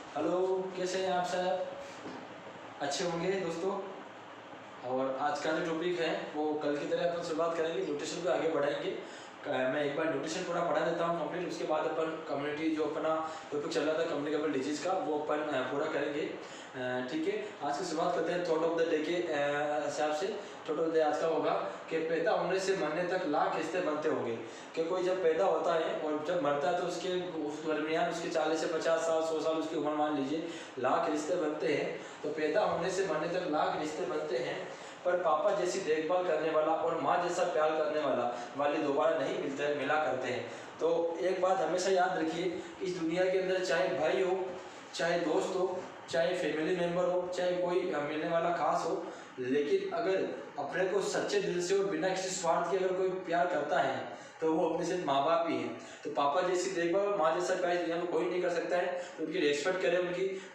Hello, कैसे हैं आप सब? अच्छे होंगे दोस्तों। और आज का जो टॉपिक है वो कल की तरह अपन शुरुआत करेंगे, न्यूट्रिशन को आगे बढ़ाएंगे। मैं एक बार न्यूट्रिशन पूरा पढ़ा देता हूँ कंप्लीट, उसके बाद अपन कम्युनिटी जो अपना टॉपिक चल रहा था कम्युनिकेबल डिजीज़ का वो अपन पूरा करेंगे। ठीक है, आज की शुरुआत करते हैं थॉट ऑफ द डे के हिसाब से। थॉट ऑफ द डे आज का होगा कि पैदा होने से मरने तक लाख रिश्ते बनते होंगे। कि कोई जब पैदा होता है और जब मरता है तो उसके उस दरमियान उसके 40 से 50 साल 100 साल उसकी उम्र मान लीजिए, लाख रिश्ते बनते हैं। तो पैदा होने से मरने तक लाख रिश्ते बनते हैं, पर पापा जैसी देखभाल करने वाला और माँ जैसा प्यार करने वाले दोबारा नहीं मिला करते हैं। तो एक बात हमेशा याद रखिए, इस दुनिया के अंदर चाहे भाई हो, चाहे दोस्त हो, चाहे फैमिली मेम्बर हो, चाहे कोई मिलने वाला खास हो, लेकिन अगर अपने को सच्चे दिल से और बिना किसी स्वार्थ के अगर कोई प्यार करता है तो वो अपने सिर्फ माँ बाप ही हैं। तो पापा जैसी देखभाल और माँ जैसा प्यार दुनिया में कोई नहीं कर सकता है। तो उनकी रेस्पेक्ट करें,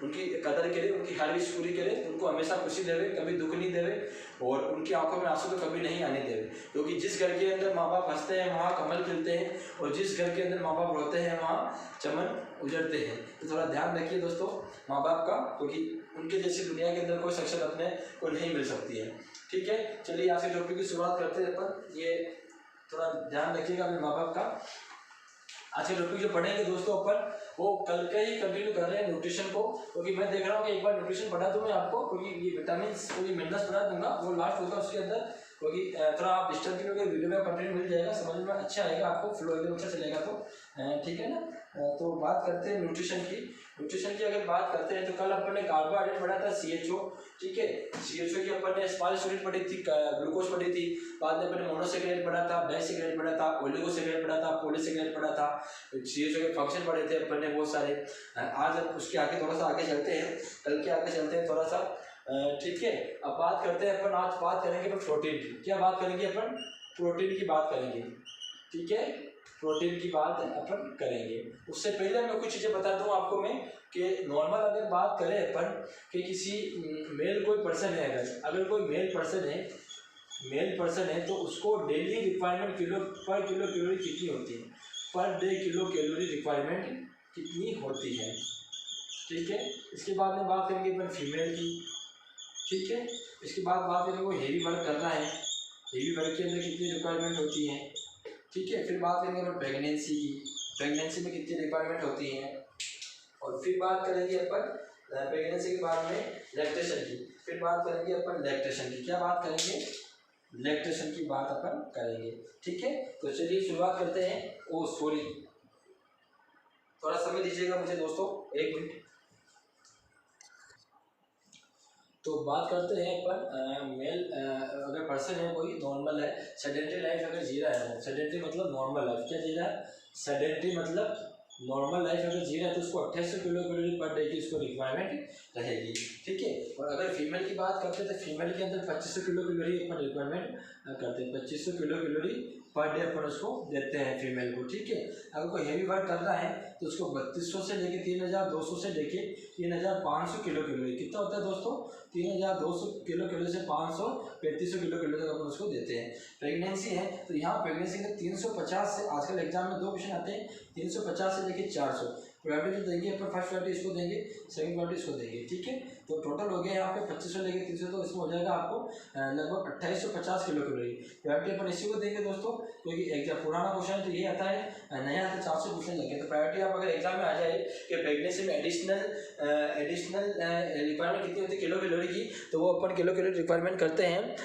उनकी कदर करें, उनकी हर विश पूरी करें, उनको हमेशा खुशी देवे, कभी दुख नहीं देवे, और उनकी आंखों में आंसू तो कभी नहीं आने देवे। क्योंकि जिस घर के अंदर माँ बाप हंसते हैं वहाँ कमल खिलते हैं, और जिस घर के अंदर माँ बाप रोते हैं वहाँ चमन उजड़ते हैं। तो थोड़ा ध्यान रखिए दोस्तों माँ बाप का, क्योंकि उनके जैसी दुनिया के अंदर कोई शख्सियत अपने को नहीं मिल सकती है। ठीक है, चलिए आज के टॉपिक की शुरुआत करते हैं अपन। ये थोड़ा ध्यान रखिएगा अपने माँ बाप का। आज के टॉपिक जो पढ़ेंगे दोस्तों अपन वो कल के ही कंटिन्यू कर रहे हैं न्यूट्रिशन को, क्योंकि मैं देख रहा हूँ कि एक बार न्यूट्रिशन पढ़ा दूँ मैं आपको, क्योंकि ये विटामिन कोई मिनरल्स पढ़ा दूंगा वो लास्ट होगा उसके अंदर, क्योंकि थोड़ा आप डिस्टर्ब करोगे वीडियो में कंटिन्यू मिल जाएगा, समझ में अच्छा आएगा आपको, फ्लो एकदम अच्छा चलेगा। तो ठीक है ना। तो बात करते हैं न्यूट्रिशन की अगर बात करते हैं तो कल अपन ने कार्बोहाइड्रेट पढ़ा था CHO। ठीक है, CHO की अपन ने स्मॉल यूनिट पढ़ी थी, ग्लूकोज पढ़ी थी, बाद में अपन ने मोनोसेकेराइड पढ़ा था, डाइसेकेराइड पढ़ा था, ओलिगोसेकेराइड पढ़ा था, पॉलीसेकेराइड पढ़ा था। CHO के फंक्शन पढ़े थे अपन ने बहुत सारे। आज उसके आगे थोड़ा सा आगे चलते हैं, कल के आगे चलते हैं थोड़ा सा। ठीक है, अब बात करते हैं अपन, आज बात करेंगे अपन प्रोटीन की। क्या बात करेंगे अपन? प्रोटीन की बात करेंगे। ठीक है, प्रोटीन की बात अपन करेंगे। उससे पहले मैं कुछ चीज़ें बता दूं आपको मैं, कि नॉर्मल अगर बात करें अपन कि किसी मेल कोई पर्सन है, अगर कोई मेल पर्सन है तो उसको डेली रिक्वायरमेंट पर किलो कैलोरी कितनी होती है, per day kilo calorie requirement कितनी होती है। ठीक है, इसके बाद में बात करेंगे अपन फीमेल की। ठीक है, इसके बाद बात करेंगे वो हेवी वर्क कर रहा है, हेवी वर्क के अंदर कितनी रिक्वायरमेंट होती है। ठीक है, फिर बात करेंगे अपन प्रेगनेंसी की, प्रेगनेंसी में कितनी रिक्वायरमेंट होती है। और फिर बात करेंगे अपन प्रेगनेंसी के बाद में लैक्टेशन की, फिर बात करेंगे अपन लैक्टेशन की। क्या बात करेंगे? लैक्टेशन की बात अपन करेंगे। ठीक है, तो चलिए शुरुआत करते हैं। ओ सॉरी, थोड़ा समय दीजिएगा मुझे दोस्तों, 1 मिनट। तो बात करते हैं अपन मेल अगर पर्सन है कोई नॉर्मल है, सेडेंटरी लाइफ अगर जी रहा है, सेडेंटरी मतलब नॉर्मल लाइफ, क्या जी रहा है? सेडेंटरी मतलब नॉर्मल लाइफ अगर जी रहा है तो उसको 2800 किलो कैलोरी पर डे की उसको रिक्वायरमेंट रहेगी। ठीक है, और अगर फीमेल की बात करते हैं तो फीमेल के अंदर 2500 किलो कैलोरी अपन रिक्वायरमेंट करते हैं, 2500 किलो कैलोरी पर डे अपन उसको देते हैं फीमेल को। ठीक है, अगर कोई हेवी वर्क कर रहा है तो उसको 3200 से लेके 3200 से लेके 3500 किलो कैलोरी, कितना होता है दोस्तों? 3200 किलो कैलोरी से 500 3500 किलो कैलोरी तक अपन उसको देते हैं। प्रेगनेंसी है तो यहाँ प्रेगनेंसी में 350 से, आजकल एग्जाम में 2 क्वेश्चन आते हैं, 350 से लेके 400 प्रायोरिटी जो देंगे अपन, फर्स्ट प्रायोरिटी इसको देंगे, सेकंड प्रायोरिटी इसको देंगे। ठीक है, तो टोटल हो गया यहाँ पे 2500 लेके 300, तो इसमें हो जाएगा आपको लगभग 2850 किलो कैलोरी। प्रायोरिटी अपन इसी को देंगे दोस्तों, क्योंकि एग्जाम पुराना क्वेश्चन तो ये आता है, नया आता है 400 पूछने लगे। तो प्रायोरिटी आप अगर एग्जाम में आ जाए कि प्रेगनेंसी में एडिशनल रिक्वायरमेंट कितनी होती है किलो कैलोरी की, तो वो अपन किलो कैलोरी रिक्वायरमेंट करते हैं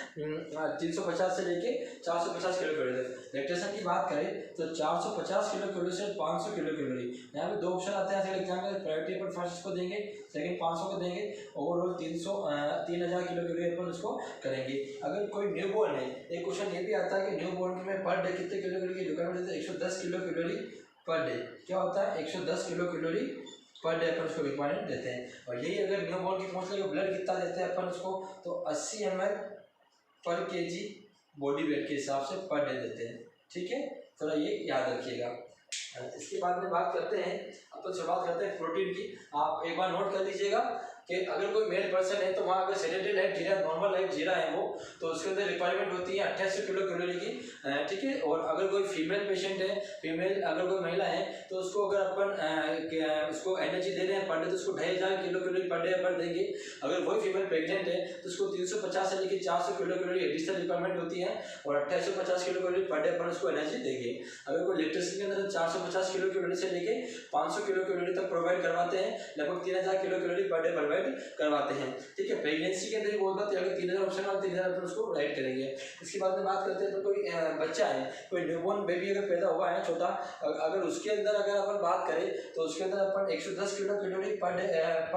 350 से लेके 450 किलो कैलोरी तक। लैक्टेशन की बात करें तो 450 किलो कैलोरी से 500 किलो कैलोरी। यहाँ पे 2 ऑप्शन आते हैं एग्जाम में, प्रायोरिटी अपन फर्स्ट को देंगे, सेकंड 500 को देंगे, ओवरऑल 3000 किलो कैलोरी अपन उसको करेंगे। अगर कोई न्यू बॉर्न है, एक क्वेश्चन ये भी आता है कि न्यू बॉर्न में पर डे कितने किलो कैलोरी की रिक्वायरमेंट होती है? 110 किलो कैलोरी पर डे। क्या होता है? 110 किलो कैलोरी पर डे अपन उसको रिक्वायरमेंट देते हैं। और यही अगर न्यू बॉर्न की पहुँच लगे, ब्लड कितना देते हैं अपन उसको, तो 80 ml पर kg बॉडी वेट के हिसाब से पर डे देते हैं। ठीक है, थोड़ा ये याद रखिएगा। इसके बाद में बात करते हैं, अब तो शुरुआत करते हैं प्रोटीन की। आप एक बार नोट कर लीजिएगा कि अगर कोई मेल पर्सन है तो वहाँ अगर सेडेंटरी लाइफ जी रहा है, नॉर्मल लाइफ जी रहा है वो, तो उसके अंदर रिक्वायरमेंट होती है 2800 किलो कैलोरी की। ठीक है, और अगर कोई फीमेल पेशेंट है, फीमेल अगर कोई महिला है तो उसको इसको अगर अपन उसको एनर्जी दे रहे हैं पर डे तो उसको 2500 किलो कैलोरी पर डे अपन देंगे। अगर वही फीमेल प्रेग्नेंट है तो उसको 350 से लेकर 400 किलो कैलोरी एडिशनल रिक्वायरमेंट होती है और 2850 किलो कैलोरी पर डे अपन उसको एनर्जी देंगे। अगर कोई लैक्टेशन के अंदर 450 किलो कैलोरी से लेके 500 किलो कैलोरी तक प्रोवाइड करवाते हैं, लगभग 3000 kilo calorie per day provide करवाते हैं। ठीक है, प्रेगनेंसी के अंदर बहुत बात अगर 3000 ऑप्शन और 3000 अपन उसको प्रोवाइड करेंगे। इसके बाद में बात करते हैं तो कोई बच्चा है, कोई न्यूबॉर्न बेबी अगर पैदा हुआ है छोटा, अगर उसके अंदर अगर अपन बात करें तो उसके अंदर अपन 110 किलो कैलोरी पर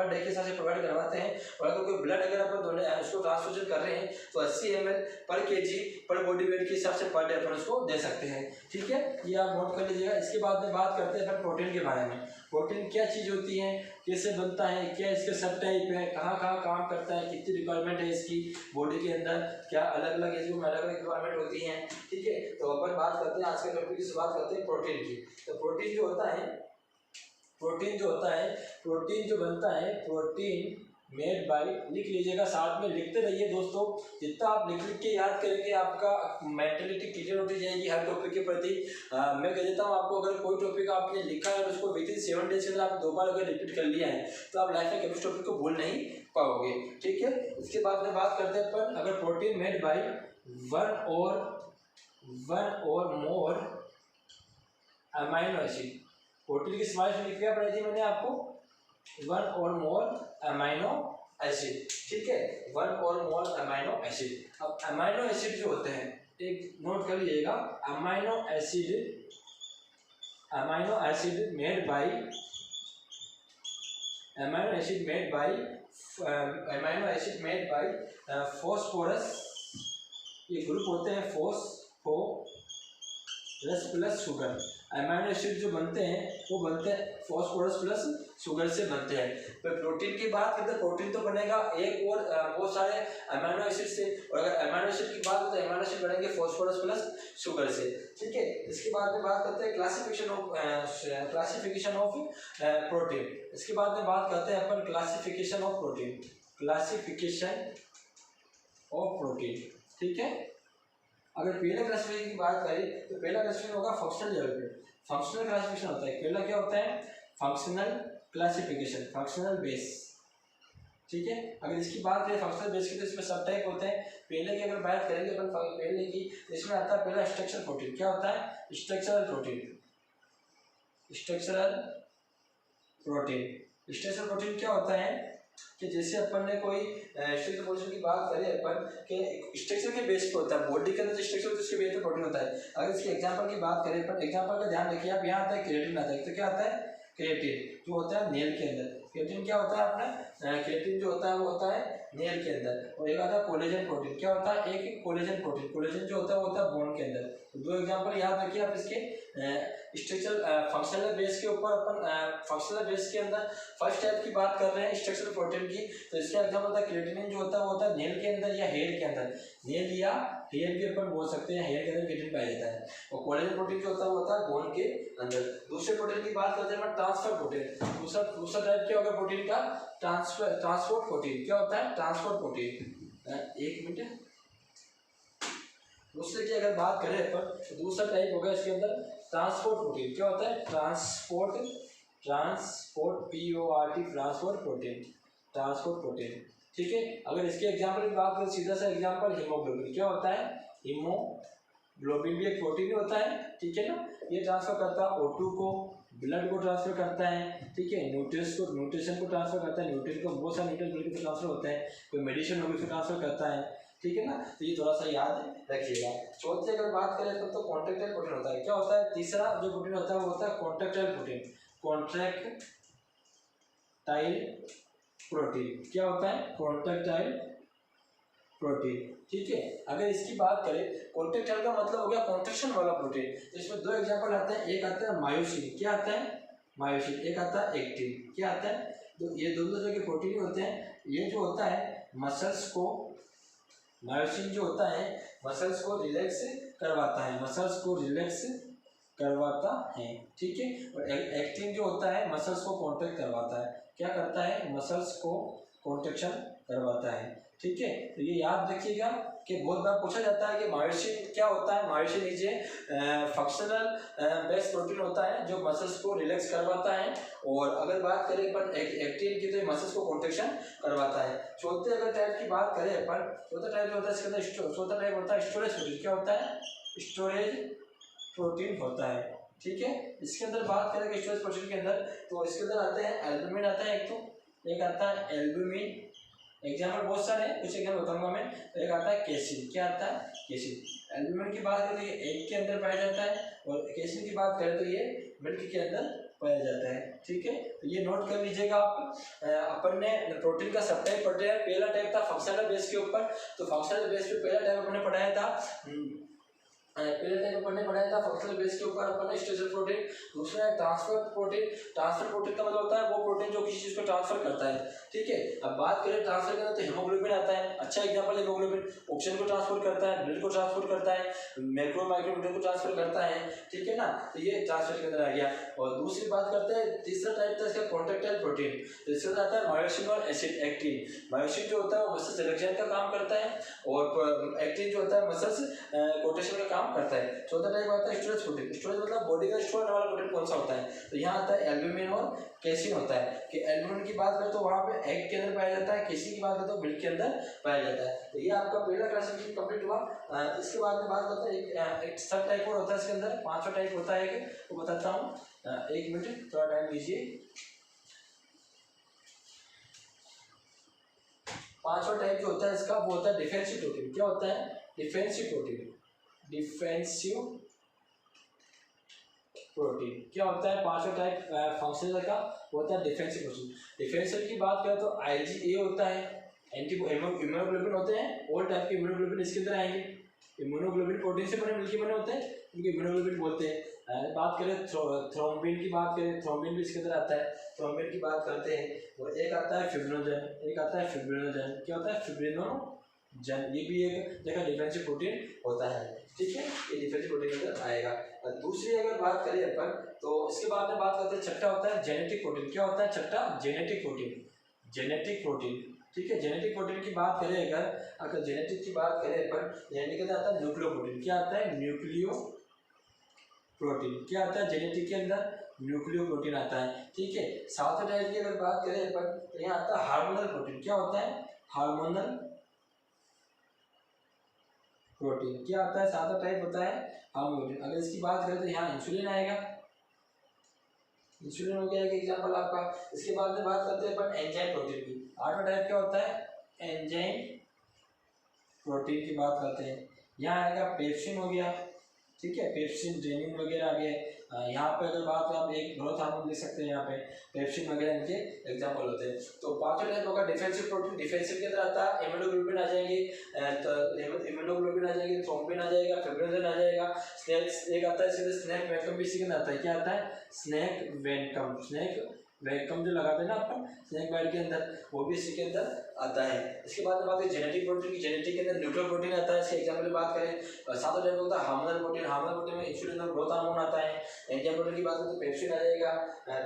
डे के हिसाब से प्रोवाइड करवाते हैं। और अगर कोई ब्लड अगर अपन उसको ट्रांसफ्यूजन कर रहे हैं तो 80 ml पर kg पर बॉडी वेट के हिसाब से पर डे अपन उसको दे सकते हैं। ठीक है, ये आप नोट कर लीजिएगा। इसके बाद में बात करते हैं अपन प्रोटीन के बारे में। प्रोटीन क्या चीज़ होती है, कैसे बनता है, क्या इसके सब टाइप है, कहाँ कहाँ काम करता है, कितनी रिक्वायरमेंट है इसकी बॉडी के अंदर, क्या अलग अलग इसमें अलग अलग रिक्वायरमेंट होती हैं। ठीक है, तो अपन बात करते हैं आज के टॉपिक की शुरुआत करते हैं प्रोटीन की। तो प्रोटीन जो बनता है, प्रोटीन जो बनता है, प्रोटीन मेड बाय, लिख लीजिएगा, साथ में लिखते रहिए दोस्तों। जितना आप लिख के याद करेंगे आपका मेंटलिटी क्लियर होती जाएगी हर टॉपिक के प्रति। मैं कह देता हूँ आपको, अगर कोई टॉपिक आपने लिखा है और उसको विद इन 7 डेज के अंदर आपने 2 बार अगर रिपीट कर लिया है तो आप लाइफ में कभी उस टॉपिक को भूल नहीं पाओगे। ठीक है, इसके बाद में बात करते हैं अपन, अगर प्रोटीन मेड बाय वन और मोर अमाइनो एसिड, प्रोटीन की स्मॉल क्या पढ़ाई थी मैंने आपको, 1 और मोर अमाइनो एसिड। ठीक है, 1 और मोर अमाइनो एसिड। अब अमाइनो एसिड जो होते हैं, एक नोट कर लीजिएगा, amino acid made by phosphorus, ये ग्रुप होते हैं phosphorus plus sugar. Amino acid जो बनते हैं वो बनते हैं फॉस्फोरस प्लस शुगर से बनते हैं। तो प्रोटीन की बात करते हैं, प्रोटीन तो बनेगा एक और बहुत सारे अमाइनो एसिड से, और अगर अमाइनो एसिड की बात करें तो अमाइनो एसिड बनेंगे फॉस्फोरस प्लस शुगर से। ठीक है, इसके बाद में बात करते हैं क्लासिफिकेशन ऑफ प्रोटीन। इसके बाद में बात करते हैं अपन क्लासिफिकेशन ऑफ प्रोटीन। ठीक है, अगर पहले क्लासिफिकेशन की बात करें तो पहला क्लासिफिकेशन होगा फंक्शनल लेवल पे। फंक्शनल क्लासिफिकेशन होता है, पहला क्या होता है, फंक्शनल क्लासिफिकेशन, फंक्शनल बेस। ठीक है, अगर इसकी बात करें फंक्शनल बेस की तो इसमें सब टाइप होते हैं। पहले की अगर बात करेंगे अपन पहले की, इसमें आता है पहला स्ट्रक्चरल प्रोटीन। क्या होता है, स्ट्रक्चरल प्रोटीन क्या होता है कि जैसे अपन ने कोई स्ट्रक्चरल प्रोटीन की बात करें अपन के स्ट्रक्चर के बेस पे होता है, बॉडी के अंदर जो स्ट्रक्चर होता है उसके बेस पे प्रोटीन होता है। अगर इसके एग्जांपल की बात करें अपन, एग्जांपल का ध्यान रखिए आप, यहाँ आता है क्रिएटिन आता है, तो क्या आता है, क्रिएटिन जो होता है नेल के अंदर। क्रिएटिन क्या होता है अपना, क्रिएटिन जो होता है वो होता है नेल के अंदर। और एक आता है कोलेजन प्रोटीन। क्या होता है, एक कोलेजन प्रोटीन, कोलेजन जो होता है वो होता है बोन के अंदर। तो 2 एग्जांपल याद रखिए आप इसके स्ट्रक्चरल फंक्शनल बेस के ऊपर। अपन फंक्शनल बेस के अंदर फर्स्ट टाइप की बात कर रहे हैं स्ट्रक्चरल प्रोटीन की, तो इसका एग्जांपल होता है क्रिएटिनिन जो होता है वो होता है नेल के अंदर या हेयर के अंदर। नेल या हेयर भी अपन बोल सकते हैं, हेयर के अंदर क्रिएटिन पाया जाता है। और कोलेजन प्रोटीन जो होता है वो होता है बोन के अंदर। दूसरे प्रोटीन की बात करते हैं ट्रांसफर प्रोटीन। दूसरा टाइप क्या होगा प्रोटीन का, ट्रांसपोर्ट प्रोटीन। क्या होता है, ट्रांसपोर्ट प्रोटीन। एक मिनट, दूसरे की अगर बात करें अपन तो दूसरा टाइप होगा इसके अंदर ट्रांसपोर्ट प्रोटीन। क्या होता है, ट्रांसपोर्ट प्रोटीन। ठीक है, अगर इसके एग्जांपल की बात करें, सीधा सा एग्जांपल हीमोग्लोबिन। क्या होता है, हीमोग्लोबिन भी एक प्रोटीन ही होता है। ठीक है ना, ये ट्रांसफर करता है O2 को, ब्लड को ट्रांसफर करता है। ठीक है, न्यूट्रिशन को ट्रांसफर करता है, न्यूट्रिएंट को, बहुत सारे न्यूट्रिएंट ट्रांसफर होते हैं, कोई मेडिसिन हो भी ट्रांसफर करता है। ठीक है ना, तो ये थोड़ा सा याद रखिएगा। चौथे अगर बात करें तो कॉन्ट्रैक्टाइल प्रोटीन होता है। क्या होता है, तीसरा जो प्रोटीन होता है वो होता है कॉन्ट्रैक्टाइल प्रोटीन। क्या होता है, कॉन्ट्रैक्टाइल प्रोटीन। ठीक है, अगर इसकी बात करें, कॉन्ट्रैक्टाइल का मतलब हो गया कॉन्ट्रैक्शन वाला प्रोटीन। तो इसमें 2 एग्जांपल आते हैं, एक आता है मायोसिन। क्या आता है, मायोसिन। एक आता है एक्टिन। क्या आता है, तो ये दोनों तरह के प्रोटीन होते हैं। ये जो होता है मसल्स को, मायोसिन जो होता है मसल्स को रिलैक्स करवाता है। ठीक है, और एक्टिन जो होता है मसल्स को कॉन्ट्रैक्ट करवाता है। क्या करता है, मसल्स को कॉन्ट्रैक्शन करवाता है। ठीक है, तो ये याद रखिएगा कि बहुत बार पूछा जाता है कि मायोसिन क्या होता है। Myosin is functional base protein होता है जो मसल्स को रिलैक्स करवाता है। और अगर बात करें अपन एक्टिन की, तो ये मसल्स को कॉन्ट्रैक्शन करवाता है। चौथे अगर टाइप की बात करें अपन, चौथा टाइप होता है इसके अंदर, चौथा टाइप होता है स्टोरेज प्रोटीन। क्या होता है? स्टोरेज प्रोटीन होता है। ठीक है, इसके अंदर बात करें स्टोरेज प्रोटीन के अंदर, तो इसके अंदर आते हैं एल्बुमिन आता है एक आता है एल्बुमिन। एग्जाम्पल बहुत सारे हैं, कुछ एग्जाम्पल बताऊंगा मैं। तो एक आता है केसिन। क्या आता है? केसिन। एल्बुमिन की बात करें तो ये एग के अंदर पाया जाता है, और केसिन की बात करें तो ये मिल्क के अंदर पाया जाता है। ठीक है, तो ये नोट कर लीजिएगा आप। अपन ने प्रोटीन का सब टाइप पढ़ लिया। पहला टाइप था फंक्शनल बेस के ऊपर, तो फंक्शनल बेस पे पहला टाइप अपने पढ़ाया था, पहले टाइप अपन ने पढ़ाया था फंक्शनल बेस के ऊपर अपन ने स्ट्रेचर प्रोटीन। दूसरा है ट्रांसफर प्रोटीन। ट्रांसफर प्रोटीन का मतलब होता है वो प्रोटीन जो किसी चीज को ट्रांसफर करता है। ठीक है, अब बात करें ट्रांसफर करना, तो हीमोग्लोबिन आता है। अच्छा एग्जांपल है हीमोग्लोबिन। ऑक्सीजन को ट्रांसफर करता है, ब्लड को ट्रांसफर करता है, मैक्रो माइक्रोन्यूट्रिएंट को ट्रांसफर करता है। ठीक है ना, तो ये ट्रांसफर के अंदर आ गया। और दूसरी बात करते हैं, तीसरा टाइप था इसका कॉन्ट्रैक्टाइल प्रोटीन। तो इसके अंदर आता है मायोसिन और एक्टिन। मायोसिन जो होता है वो मसल्स रिलैक्सेशन का काम करता है, और एक्टिन जो होता है मसल्स कॉन्ट्रैक्शन का काम करता है। चौथा टाइप आता है स्टोरेज प्रोटीन। स्टोरेज मतलब बॉडी का स्टोर करने वाला प्रोटीन कौन सा होता है? तो यहाँ आता है एल्बुमिन और केसिन होता है। कि एल्बुमिन की बात करें तो वहाँ पे एग के अंदर पाया जाता है, केसिन की बात करें तो मिल्क के अंदर पाया जाता है। तो ये आपका पहला क्लासिफिकेशन कंप्लीट हुआ। इसके बाद में बात करते हैं एक सब टाइप और होता है इसके अंदर, पांचवा टाइप होता है, वो बताता हूँ। एक मिनट थोड़ा टाइम लीजिए। पांचवा टाइप जो होता है इसका, वो होता है डिफेंसिव प्रोटीन। क्या होता है? Defensive protein. डिफेंसिव प्रोटीन क्या होता है? पांचवा टाइप फंक्शनल का होता है डिफेंसिव प्रोटीन। डिफेंसिव की बात करें तो IgA होता है, एंटी इम्यूनोग्लोबिन होते हैं, ऑल टाइप के इम्यूनोग्लोबिन इसके अंदर आएंगे। इम्यूनोग्लोबिन प्रोटीन से बने मिलके बने होते हैं, इनके इम्यूनोग्लोबिन बोलते हैं। बात करें थ्रोम्बिन की बात करें, थ्रोम्बिन भी इसके अंदर आता है, थ्रोम्बिन की बात करते हैं। और एक आता है फिब्रिनोजन, एक आता है फिब्रिनोजन। क्या होता है? फिब्रिनोजन। ये भी एक जगह डिफेंसिव प्रोटीन होता है। ठीक है, ये डिफेंसिव प्रोटीन के अंदर आएगा। और दूसरी अगर बात करें अपन, तो इसके बाद में बात करते हैं छठा होता है जेनेटिक प्रोटीन। क्या होता है छठा? Genetic protein. Genetic protein. ठीक है, जेनेटिक प्रोटीन की बात करें अगर जेनेटिक की बात करें अपन, जेनेटिक के अंदर आता है न्यूक्लियो प्रोटीन। क्या आता है? Nucleo protein. क्या आता है जेनेटिक के अंदर? न्यूक्लियो प्रोटीन आता है। ठीक है, सातवें टाइप की अगर बात करें अपन, तो यहाँ आता है हार्मोनल प्रोटीन। क्या होता है? Hormonal protein. क्या आता है? सातवां टाइप होता है हार्मोनल प्रोटीन। अगर इसकी बात करें तो यहाँ इंसुलिन आएगा, इंसुलिन हो गया एक एग्जांपल आपका। इसके बाद में बात करते हैं अपन एंजाइम प्रोटीन की। आठवां टाइप क्या होता है? एंजाइम प्रोटीन की बात करते हैं। यहाँ आएगा पेप्सिन हो गया। ठीक है, पेप्सिन, रेनिन वगैरह आ गए। यहाँ पे अगर बात करें, आप एक ग्रोथ हार्मोन देख सकते हैं यहाँ पे, पेप्सिन वगैरह इनके एग्जांपल होते हैं। तो पांचों टाइप होगा डिफेंसिव प्रोटीन। डिफेंसिव के अंदर आता है इम्यूनोग्लोबिन आ जाएंगे, तो इम्यूनोग्लोबिन आ जाएगी, थ्रोम्बिन आ जाएगा, फिब्रिनोजन आ जाएगा। स्नेक एक आता है इसके अंदर, स्नेक वेलकम भी इसी के अंदर आता है। क्या आता है? Snake welcome. स्नेक वेलकम जो लगाते हैं ना अपन स्नेक बाइट के अंदर, वो भी इसी के अंदर आता है। इसके बाद में बात करें जेनेटिक प्रोटीन की। जेनेटिक के अंदर न्यूक्लियो प्रोटीन आता है। इसके एग्जांपल की बात करें, सातवां टाइप होता है हार्मोनल प्रोटीन। हार्मोनल प्रोटीन में इंसुलिन और ग्रोथ हार्मोन आता है। एंजाइम प्रोटीन की बात करें तो पेप्सिन आ जाएगा,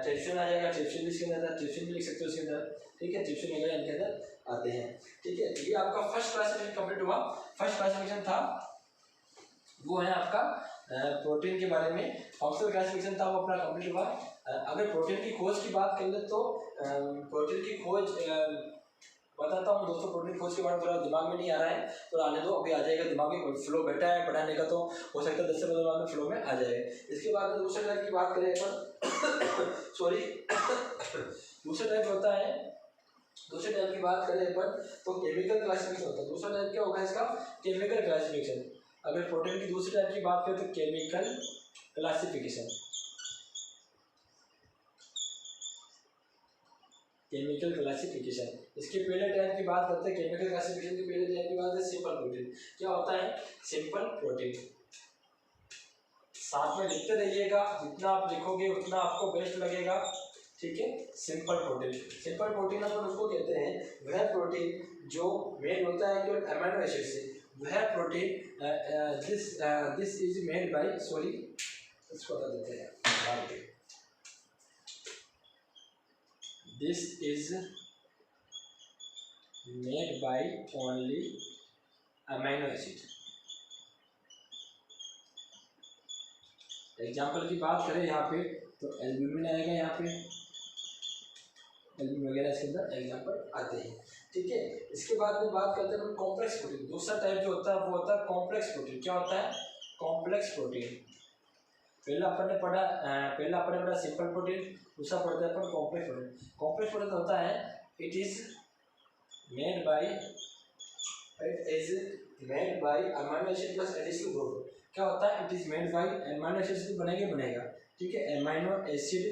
ट्रिप्सिन आ जाएगा, ट्रिप्सिन भी इसके अंदर, ट्रिप्सिन भी लिख सकते हो इसके अंदर। ठीक है, ट्रिप्सिन वगैरह इनके अंदर आते हैं। ठीक है, ये आपका फर्स्ट क्लासिफिकेशन कंप्लीट हुआ। फर्स्ट क्लासिफिकेशन था वो है आपका प्रोटीन के बारे में। फंक्शनल क्लासिफिकेशन था वो अपना कंप्लीट हुआ। अगर प्रोटीन की खोज की बात कर ले तो प्रोटीन की खोज बताता हूँ दोस्तों। प्रोटीन की खोज के बारे में थोड़ा दिमाग में नहीं आ रहा है, तो आने दो, अभी आ जाएगा। दिमाग में फ्लो बैठा है पढ़ाने का, तो हो सकता है 10 से 15 मिनट में फ्लो में आ जाएगा। इसके बाद में दूसरे टाइप की बात करें अपन सॉरी दूसरा टाइप होता है, दूसरे टाइप की बात करें अपन तो केमिकल क्लासिफिकेशन होता है। दूसरा टाइप क्या होगा इसका? Chemical classification. अगर प्रोटीन की दूसरी टाइप की बात करें तो केमिकल क्लासिफिकेशन। Chemical classification. इसके पहले टाइप की बात करते हैं, केमिकल क्लासिफिकेशन की पहले टाइप की बात है सिंपल प्रोटीन। क्या होता है? Simple protein. साथ में लिखते रहिएगा, जितना आप लिखोगे उतना आपको बेस्ट लगेगा। ठीक है, सिंपल प्रोटीन। सिंपल प्रोटीन अपन उसको कहते हैं वह प्रोटीन जो मेड होता है केवल अमीनो एसिड से। वह protein this is made by sorry इसको बता देते हैं, this is made by only amino acid. Example की बात करें यहाँ पे तो एल्ब्यूमिन आएगा, यहाँ पे एल्ब्यूमिन वगैरह इसके अंदर एग्जाम्पल आते हैं। ठीक है, इसके बाद में बात करते हैं कॉम्प्लेक्स प्रोटीन। दूसरा टाइप जो होता है वो होता है कॉम्प्लेक्स प्रोटीन। क्या होता है? Complex protein. पहला अपन ने पढ़ा सिंपल प्रोटीन, दूसरा पढ़ते हैं अपन कॉम्प्लेक्स प्रोटीन। कॉम्प्लेक्स प्रोटीन होता है it is made by amino acid plus additional group. क्या होता है? It is made by amino acid से बनेगा। ठीक है, amino acid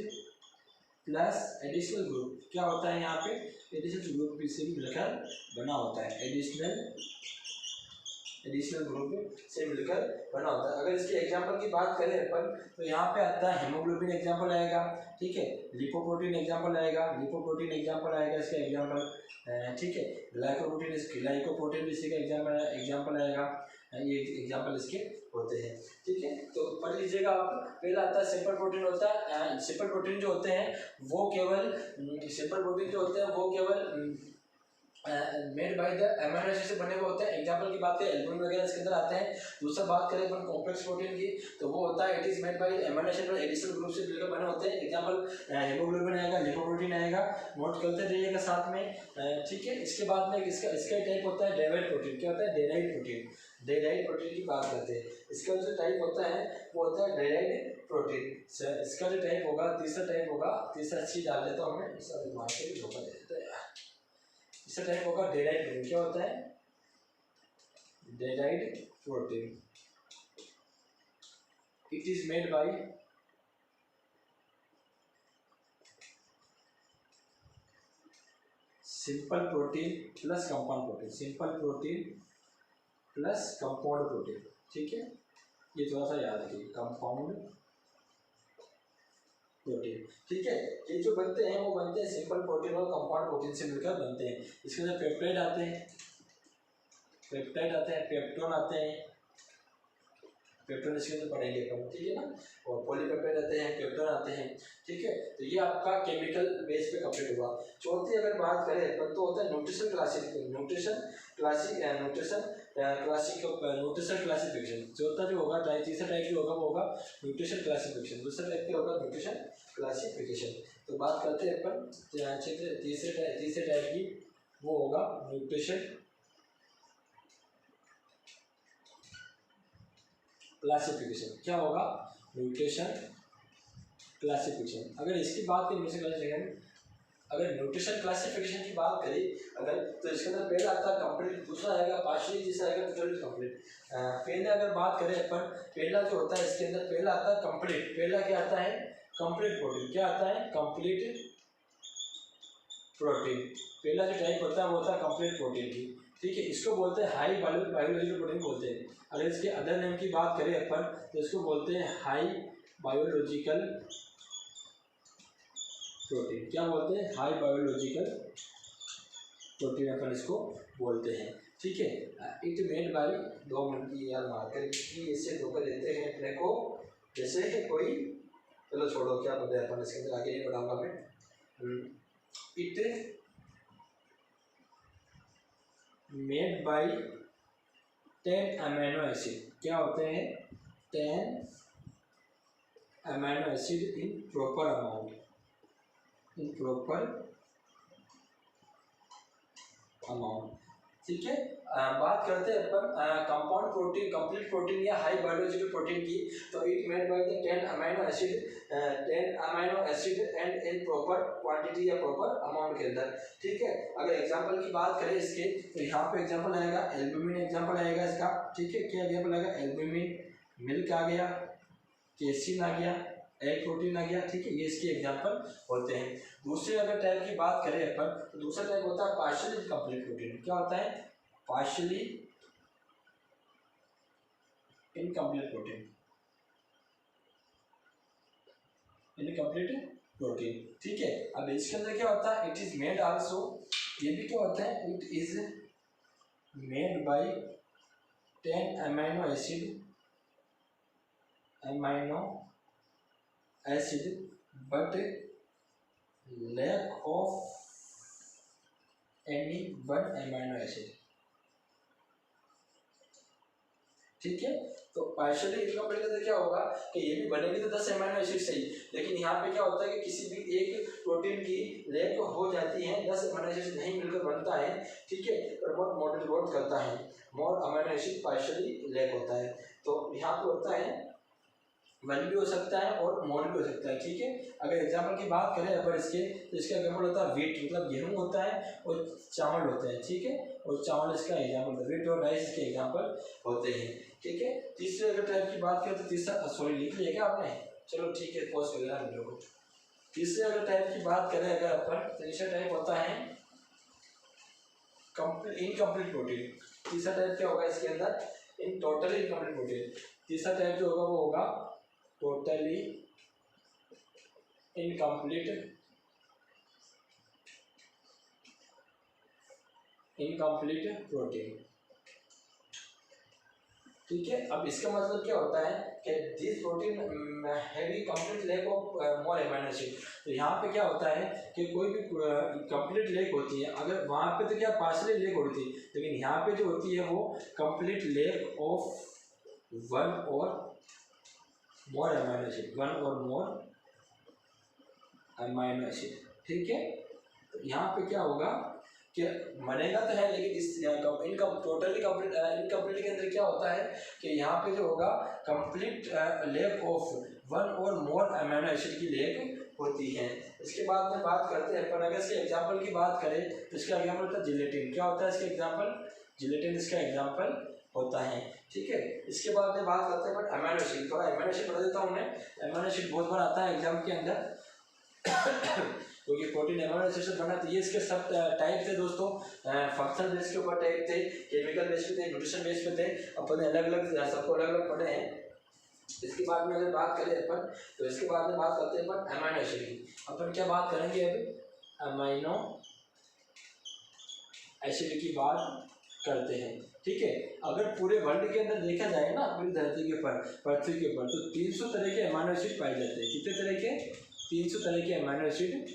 plus additional group. क्या होता है यहाँ पे? एडिशनल ग्रुप से भी मिलकर बना होता है। एडिशनल ग्रुप से मिलकर बना होता है। अगर इसके एग्जांपल की बात करें अपन तो यहाँ पे आता है हीमोग्लोबिन एग्जांपल आएगा। ठीक है, लिपोप्रोटीन एग्जांपल आएगा, इसका एग्जांपल। ठीक है, ग्लाइकोप्रोटीन इसी का एग्जांपल आएगा। ये एग्जांपल इसके होते हैं। ठीक है, तो पढ़ लीजिएगा आप। पहला आता है सिंपल प्रोटीन होता है। सिंपल प्रोटीन जो होते हैं वो केवल made by the amino acid से बने हुए होते हैं। एग्जांपल की बात करें एल्ब्यूमिन वगैरह इसके अंदर आते हैं। दूसरा बात करें अपन कॉम्प्लेक्स प्रोटीन की तो वो होता है it is made by amino acid और एडिशनल ग्रुप से मिलकर बने होते हैं। एग्जांपल हीमोग्लोबिन आएगा, लिपोप्रोटीन आएगा, नोट करते रहिएगा साथ में। ठीक है, इसके बाद में इसका टाइप होता है डेराइव्ड प्रोटीन। क्या होता है? डेराइव्ड प्रोटीन की बात करते हैं। इसका जो टाइप होता है वो होता है डेराइव्ड प्रोटीन। इसका जो टाइप होगा, तीसरा चीज डाल देता हूँ मैं, इसका दिमाग से भी धोखा दे देता है। इसका टाइप होगा डेराइव्ड प्रोटीन। क्या होता है? Derived protein. It is made by simple protein plus compound protein. ठीक है, ये थोड़ा सा याद रखिए, कंपाउंड प्रोटीन। ठीक है, ये जो बनते हैं सिंपल प्रोटीन और कंपाउंड प्रोटीन से मिलकर बनते हैं। इसके अंदर पेप्टाइड आते हैं, पेप्टोन आते हैं, पेप्टोन इसके अंदर पढ़ेंगे अपन। ठीक है ना, और पॉलीपेप्टाइड आते हैं, पेप्टोन आते हैं। ठीक है, तो ये आपका केमिकल बेस पे कंप्लीट हुआ। चौथी अगर बात करें अपन तो होता है न्यूट्रिशन क्लासिफिकेशन। चौथा जो होगा, तीसरा टाइप जो होगा वो होगा न्यूट्रिशन क्लासिफिकेशन। दूसरा टाइप क्या होगा? Nutrition classification. तो बात करते हैं अपन तीसरे टाइप की, वो होगा न्यूट्रिशन क्लासिफिकेशन। क्या होगा? Nutrition classification. अगर इसकी बात करें, अगर न्यूट्रिशन क्लासिफिकेशन की बात करें अगर, तो इसके अंदर पहला आता है कंप्लीट, दूसरा आएगा पार्शियली, तीसरा आएगा टोटली कंप्लीट। पहले अगर बात करें अपन, पहला जो होता है इसके अंदर पहला आता है कंप्लीट। पहला क्या आता है? Complete protein. क्या आता है? Complete protein. पहला जो टाइप होता है वो होता है कंप्लीट प्रोटीन की। ठीक है, इसको बोलते हैं हाई बायोलॉजिकल प्रोटीन बोलते हैं। अगर इसके अदर नेम की बात करें अपन तो इसको बोलते हैं हाई बायोलॉजिकल प्रोटीन। क्या बोलते हैं? हाई बायोलॉजिकल प्रोटीन अपन इसको बोलते हैं। ठीक है, इट मेड बाय 2 मिनट की यार मार्कर की इससे धोखा देते हैं अपने को, जैसे कि कोई, चलो छोड़ो, क्या पता है अपन इसके अंदर आगे नहीं बढ़ाऊंगा मैं। It made by 10 amino acid. क्या होते हैं? 10 amino acid in proper amount, ठीक है। बात करते हैं अपन कंपाउंड प्रोटीन, कंप्लीट प्रोटीन या हाई बायोलॉजिकल प्रोटीन की। तो it made by the 10 amino acid and in proper quantity या प्रॉपर अमाउंट के अंदर। ठीक है, अगर एग्जांपल की बात करें इसके तो यहाँ पे एग्जांपल आएगा एल्ब्यूमिन, एग्जांपल आएगा इसका। ठीक है, क्या एग्जांपल आएगा? एल्ब्यूमिन, मिल्क आ गया, केसिन आ गया, एग प्रोटीन आ गया। ठीक है, ये इसके एग्जांपल होते हैं। दूसरे अगर टाइप की बात करें अपन तो दूसरा टाइप होता है पार्शियली इनकम्प्लीट प्रोटीन। क्या होता है? Partially incomplete protein. ठीक है, अब इसके अंदर क्या होता है? इट इज मेड आल्सो, ये भी क्या होता है? It is made by 10 amino acid but lack of any one amino acid, ठीक है। तो पार्शियली इनकम्प्लीट का क्या होगा कि ये भी बनेगी तो 10 अमीनो एसिड सही, लेकिन यहाँ पे क्या होता है कि किसी भी एक प्रोटीन की लैक हो जाती है, 10 अमीनो एसिड नहीं मिलकर बनता है, ठीक है। और बहुत मॉडल ग्रोथ करता है, मोर अमीनो एसिड पार्शियली लैक होता है। तो यहाँ पे होता है वन भी हो सकता है और मोर भी हो सकता है, ठीक है। अगर एग्जाम्पल की बात करें अगर इसके, तो इसका एग्जाम्पल होता है वीट, मतलब गेहूँ होता है और चावल होता है, ठीक है। और चावल इसका एग्जाम्पल, वीट और राइस इसके एग्जाम्पल होते हैं, ठीक है। तीसरे अगर टाइप की बात करें तो तीसरा, सॉरी लिख लिया क्या आपने, चलो ठीक है पॉज कर देना हम लोग को। तीसरे अगर टाइप की बात करें अगर अपन, तीसरा टाइप होता है इनकम्प्लीट प्रोटीन। तीसरा टाइप क्या होगा इसके अंदर, इन टोटली इनकम्प्लीट प्रोटीन। तीसरा टाइप जो होगा वो होगा टोटली इनकम्प्लीट प्रोटीन, ठीक है। अब इसका मतलब क्या होता है कि this protein heavy complete lack of more amino acid. तो यहाँ पे क्या होता है कि कोई भी कंप्लीट लैक होती है, अगर वहाँ पे तो क्या पार्शियली लैक होती है, लेकिन यहाँ पे जो होती है वो कंप्लीट लैक ऑफ वन और मोर अमीनो एसिड, वन और मोर अमीनो एसिड, ठीक है। तो यहाँ पे क्या होगा कि बनेगा तो है, लेकिन इस इनका टोटली इनकम्प्लीट के अंदर क्या होता है कि यहाँ पे जो होगा कंप्लीट लैक ऑफ वन और मोर अमीनो एसिड की लैक होती है। इसके बाद में बात करते हैं, पर अगर इसके एग्जांपल की बात करें तो इसका एग्जांपल होता है जिलेटिन। क्या होता है इसका एग्जांपल, जिलेटिन इसका एग्जांपल होता है, ठीक है। इसके बाद में बात करते हैं बट अमीनो एसिड, थोड़ा अमीनो एसिड बता देता हूँ मैं। अमीनो एसिड बहुत बार आता है एग्जाम के अंदर क्योंकि प्रोटीन अमीनो एसिड से बना, तो ये इसके सब टाइप थे दोस्तों। फंक्शनल बेस के ऊपर टाइप थे, केमिकल बेस पे थे, न्यूट्रिशन बेस पे थे, अपन अलग अलग सबको अलग अलग पढ़े हैं। इसके बाद में अगर बात करें अपन, तो इसके बाद में बात करते हैं अपन अमीनो एसिड की। अपन क्या बात करेंगे अभी, अमीनो एसिड की बात करते हैं, ठीक है। अगर पूरे वर्ल्ड के अंदर देखा जाए ना, पूरी धरती के ऊपर, पृथ्वी के ऊपर, तो 300 तरह के अमीनो एसिड पाए जाते हैं। कितने तरह के, 300 तरह के अमीनो एसिड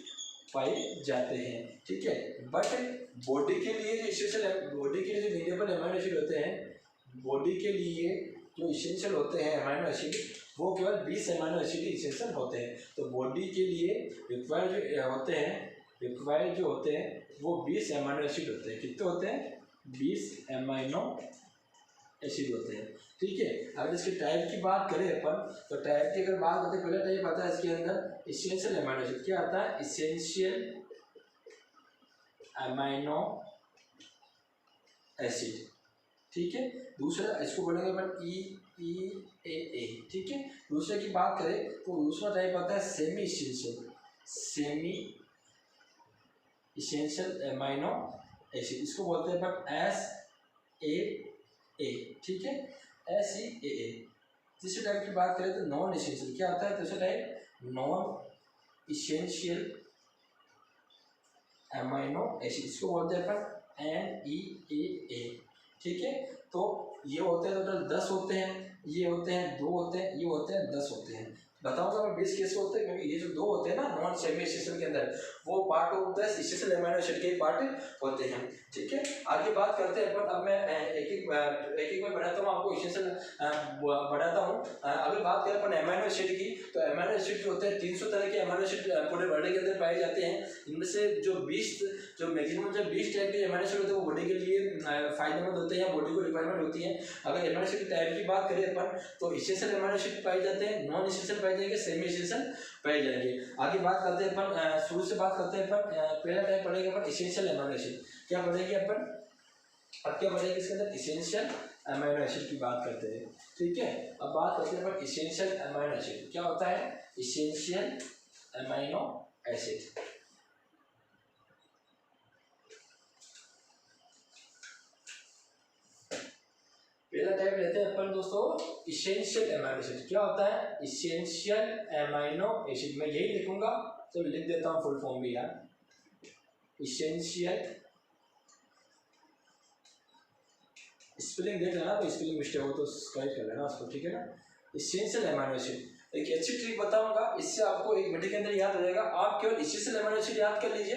पाए जाते हैं, ठीक है। बट बॉडी के लिए जो इसेंशियल, बॉडी के लिए जो नीडेबल अमीनो एसिड होते हैं, बॉडी के लिए जो इसेंशियल होते हैं अमीनो एसिड, वो केवल 20 अमीनो एसिड ही इसेंशियल होते हैं। तो बॉडी के लिए रिक्वायर्ड जो होते हैं, रिक्वायर्ड जो होते हैं वो 20 अमीनो एसिड होते हैं। कितने होते हैं, 20 अमीनो एसिड होते हैं, ठीक है। अगर इसके टाइप की बात करें अपन, तो टाइप की अगर बात करते हैं, पहला टाइप आता है इसके अंदर इसेंशियल अमीनो एसिड। क्या आता है, इसेंशियल अमीनो एसिड, ठीक है। दूसरा इसको बोलेंगे अपन EEAA, ठीक है। दूसरे की बात करें तो दूसरा टाइप आता है semi essential, semi essential amino acid, इसको बोलते हैं अपन SAA, ठीक है, SEAA। तीसरे टाइप की बात करें तो नॉन इसेंशियल, क्या आता है तीसरा type, non essential amino acid, इसको बोलते हैं अपन NEAA, ठीक है। तो ये होते हैं टोटल 10 होते हैं, ये होते हैं 2 होते हैं, ये होते हैं 10 होते हैं। बताऊंगा मैं 20 कैसे होते हैं, क्योंकि ये जो 2 होते हैं ना नॉन सेमी इसेंशियल के अंदर, वो part of the essential amino acid के पार्ट होते हैं, ठीक है। आगे बात करते हैं, पर अब मैं एक एक में बढ़ाता हूँ आपको, इसेंशियल बढ़ाता हूँ। अगर बात करें अपन अमीनो एसिड की, तो अमीनो एसिड जो होते हैं 300 तरह के अमीनो एसिड पूरे वर्ल्ड के अंदर पाए जाते हैं। इनमें से जो 20 जो मैक्सिमम जो 20 टाइप के अमीनो एसिड होते हैं वो बॉडी के लिए फायदेमंद होते हैं, बॉडी को रिक्वायरमेंट होती है। अगर अमीनो एसिड टाइप की बात करें अपन, तो इसेंशियल अमीनो एसिड पाए जाते हैं, नॉन इसेंशियल पाए जाएंगे, सेमी इसेंशियल पाए जाएंगे। आगे बात करते हैं अपन, शुरू से बात करते हैं अपन, पहला टाइप पढ़ेंगे अपन इसेंशियल अमीनो एसिड। क्या पढ़ेंगे अपन, अब क्या पढ़ेंगे इसके अंदर, इसेंशियल अमीनो एसिड की बात करते हैं, ठीक है। अब बात करते हैं अपन इसेंशियल अमीनो एसिड। क्या होता है इसेंशियल अमीनो एसिड, पहला टाइप लेते हैं अपन दोस्तों इसेंशियल अमीनो एसिड। क्या होता है इसेंशियल अमीनो एसिड, मैं यही लिखूंगा, तो लिख देता हूँ फुल फॉर्म भी यार, इसेंशियल, स्पेलिंग देख लेना, तो स्पेलिंग मिस्टेक हो तो करेक्ट कर लेना उसको, ठीक है ना। इसेंशियल अमीनो एसिड एक अच्छी ट्रिक बताऊंगा, इससे आपको एक मिनट के अंदर याद हो जाएगा। आप केवल एसेंशियल अमीनो एसिड याद कर लीजिए,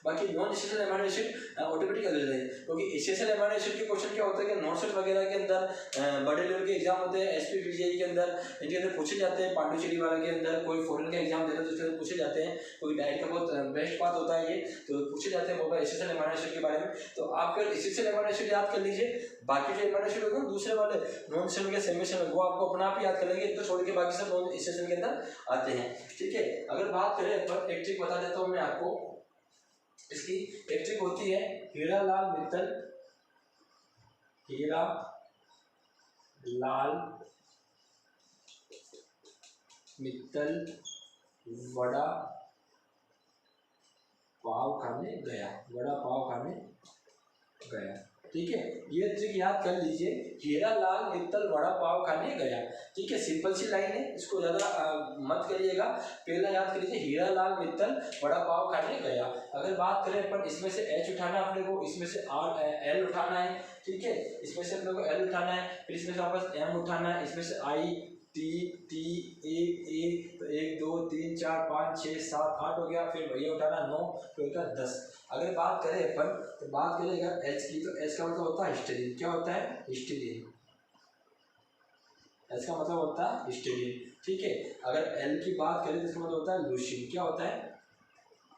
बाकी non essential amino acid automatic कर लीजिए। क्योंकि एसेंशियल अमीनो एसिड के क्वेश्चन क्या होता है कि नोट्स वगैरह के अंदर बड़े लेवल के एग्जाम होते हैं, एसपीपीजीआई के अंदर, इनके अंदर पूछे जाते हैं। पांडुचेरी वाला के अंदर कोई फॉरेन का एग्जाम देता है तो उसके अंदर पूछे जाते हैं। कोई डाइट का बहुत बेस्ट बात होता है ये, तो पूछे जाते हैं मोबाइल एसेंशियल अमीनो एसिड के बारे में। तो आप केवल एसेंशियल अमीनो एसिड याद कर लीजिए, बाकी जो अमीनो एसिड होगा दूसरे वाले नॉन एसेंशियल के सेमी एसेंशियल वो आपको अपना आप याद कर लेंगे, तो छोड़ के बाकी सब नॉन एसेंशियल के अंदर आते हैं। ठीक है, अगर बात करें पर एक ट्रिक बता देता हूँ मैं आपको, इसकी एक ट्रिक होती है हीरा लाल मित्तल, हीरा लाल मित्तल वड़ा पाव खाने गया, वड़ा पाव खाने गया। ठीक है, ये ट्रिक याद कर लीजिए, हीरा लाल मित्तल वड़ा पाव खाने गया। ठीक है, सिंपल सी लाइन है, इसको ज़्यादा मत करिएगा। पहला याद कर लीजिए हीरा लाल मित्तल वड़ा पाव खाने गया। अगर बात करें अपन इसमें से एच उठाना अपने को, इसमें से आर एल उठाना है। ठीक है, इसमें से अपने को एल उठाना है, फिर इसमें से वापस एम उठाना है, इसमें से आई टी टी ए तो 1 2 3 4 5 6 7 8 हो गया, फिर ये उठाना 9, फिर का 10। अगर बात करें अपन तो बात करेगा एच की, तो एच का मतलब होता है हिस्टीडीन। क्या होता है? हिस्टीडीन। एच का मतलब होता है हिस्टीडीन। ठीक है, अगर एल की बात करें तो इसका मतलब होता है लूसीन। क्या होता है?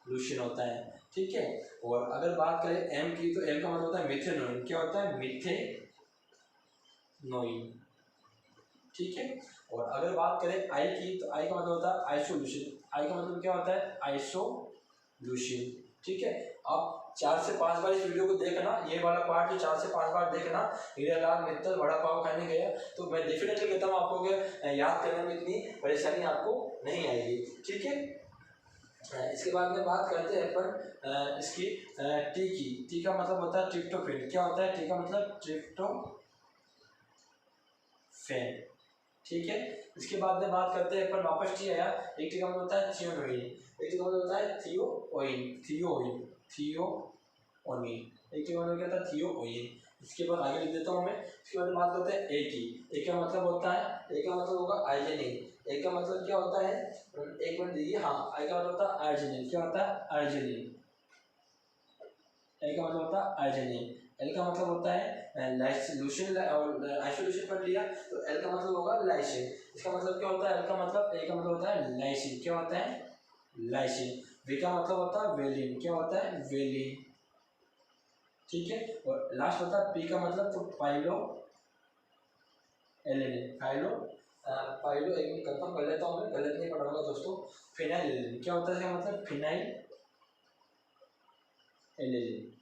लूसीन होता है। ठीक है, और अगर बात करें एम की तो एम का मतलब होता है मिथेनोइन। क्या होता है? मिथेनोइन। ठीक है, और अगर बात करें आई की तो आई का मतलब होता है आइसोल्यूशन। आई का मतलब क्या होता है? आइसोल्यूशन। ठीक है, आप 4 से 5 बार इस वीडियो को देखना, ये वाला पार्ट जो 4 से 5 बार देखना, हीरा लाल मित्तल वड़ा पाव खाने गया, तो मैं डेफिनेटली कहता हूँ आपको कि याद करने में इतनी परेशानी आपको नहीं आएगी। ठीक है, इसके बाद में बात करते हैं अपन इसकी टी की। टी का मतलब होता है ट्रिप्टोफैन। क्या होता है? टी का मतलब ट्रिप्टोफैन। ठीक है, इसके बाद में बात करते हैं अपन, वापस टी आया, एक टी का मतलब होता है थियोनोइन, एक टी का मतलब होता है थियोओइन, थियोओइन, थियोओनिन, एक टी का मतलब क्या होता है? थियोओइन। इसके बाद आगे लिख देता हूँ मैं। इसके बाद बात करते हैं ए की। ए का मतलब होता है, ए का मतलब होगा आर्जिनिन। ए का मतलब क्या होता है? एक मिनट दीजिए, हाँ, आई का मतलब होता है आर्जिनिन। क्या होता है? आर्जिनिन। ए का मतलब होता है आर्जिनिन। एल का मतलब होता है लूसीन, और आइसोल्यूशन पढ़ लिया तो एल का मतलब होगा लाइसिन। इसका मतलब क्या होता है? एल का मतलब, ए का मतलब होता है लाइसिन। क्या होता है? लाइसिन। वी का मतलब होता है वेलिन। क्या होता है? वेलिन। ठीक है, और लास्ट होता है पी का मतलब तो पाइलो एलेनिन, पाइलो एक मिनट कंफर्म कर लेता हूँ मैं, गलत नहीं पढ़ाऊंगा दोस्तों। Phenyl alanine. क्या होता है इसका मतलब? Phenyl alanine.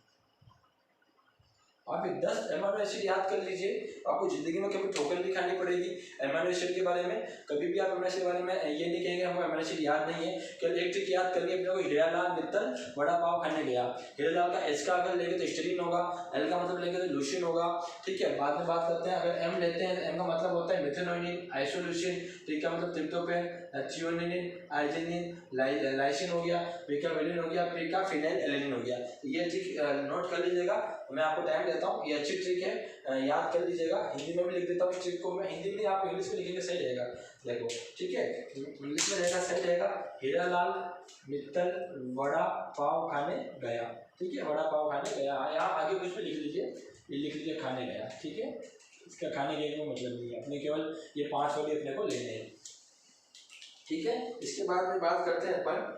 आप 10 अमीनो एसिड याद कर लीजिए, आपको जिंदगी में कभी ठोकर नहीं खानी पड़ेगी अमीनो एसिड के बारे में। कभी भी आप अमीनो एसिड के बारे में ये नहीं कहेंगे हमको अमीनो एसिड याद नहीं है। केवल एक ट्रिक याद करिए अपने को, हीरा लाल मित्तल वड़ा पाव खाने गया। हीरा लाल का एच का अगर लेंगे तो हिस्टीडीन होगा, एल का मतलब लेंगे तो लूसीन होगा। ठीक है, बाद में बात करते हैं, अगर एम लेते हैं, एम का मतलब होता है मिथेनोइन, आइसोल्यूसिन, टी का मतलब ट्रिप्टोफैन, थियोनिन, आर्जिनिन, लाइसिन हो गया, पी का वेलिन हो गया, पी का फिनाइल एलेनिन हो गया। ये ट्रिक नोट कर लीजिएगा, मैं आपको टाइम देता हूँ, ये अच्छी ट्रिक है, याद कर लीजिएगा। हिंदी में भी लिख देता हूँ इस ट्रिक को मैं, हिंदी में आप इंग्लिश में लिखेंगे सही रहेगा। देखो, ठीक है, इंग्लिश में रहेगा सही रहेगा, हीरा लाल मित्तल वड़ा पाव खाने गया। ठीक है, वड़ा पाव खाने गया, यहाँ आगे कुछ भी लिख लीजिए, ये लिख लीजिए खाने गया। ठीक है, इसका खाने गए का मतलब नहीं है, अपने केवल ये 5 वाले अपने को लेने हैं। ठीक है, इसके बाद में बात करते हैं अपन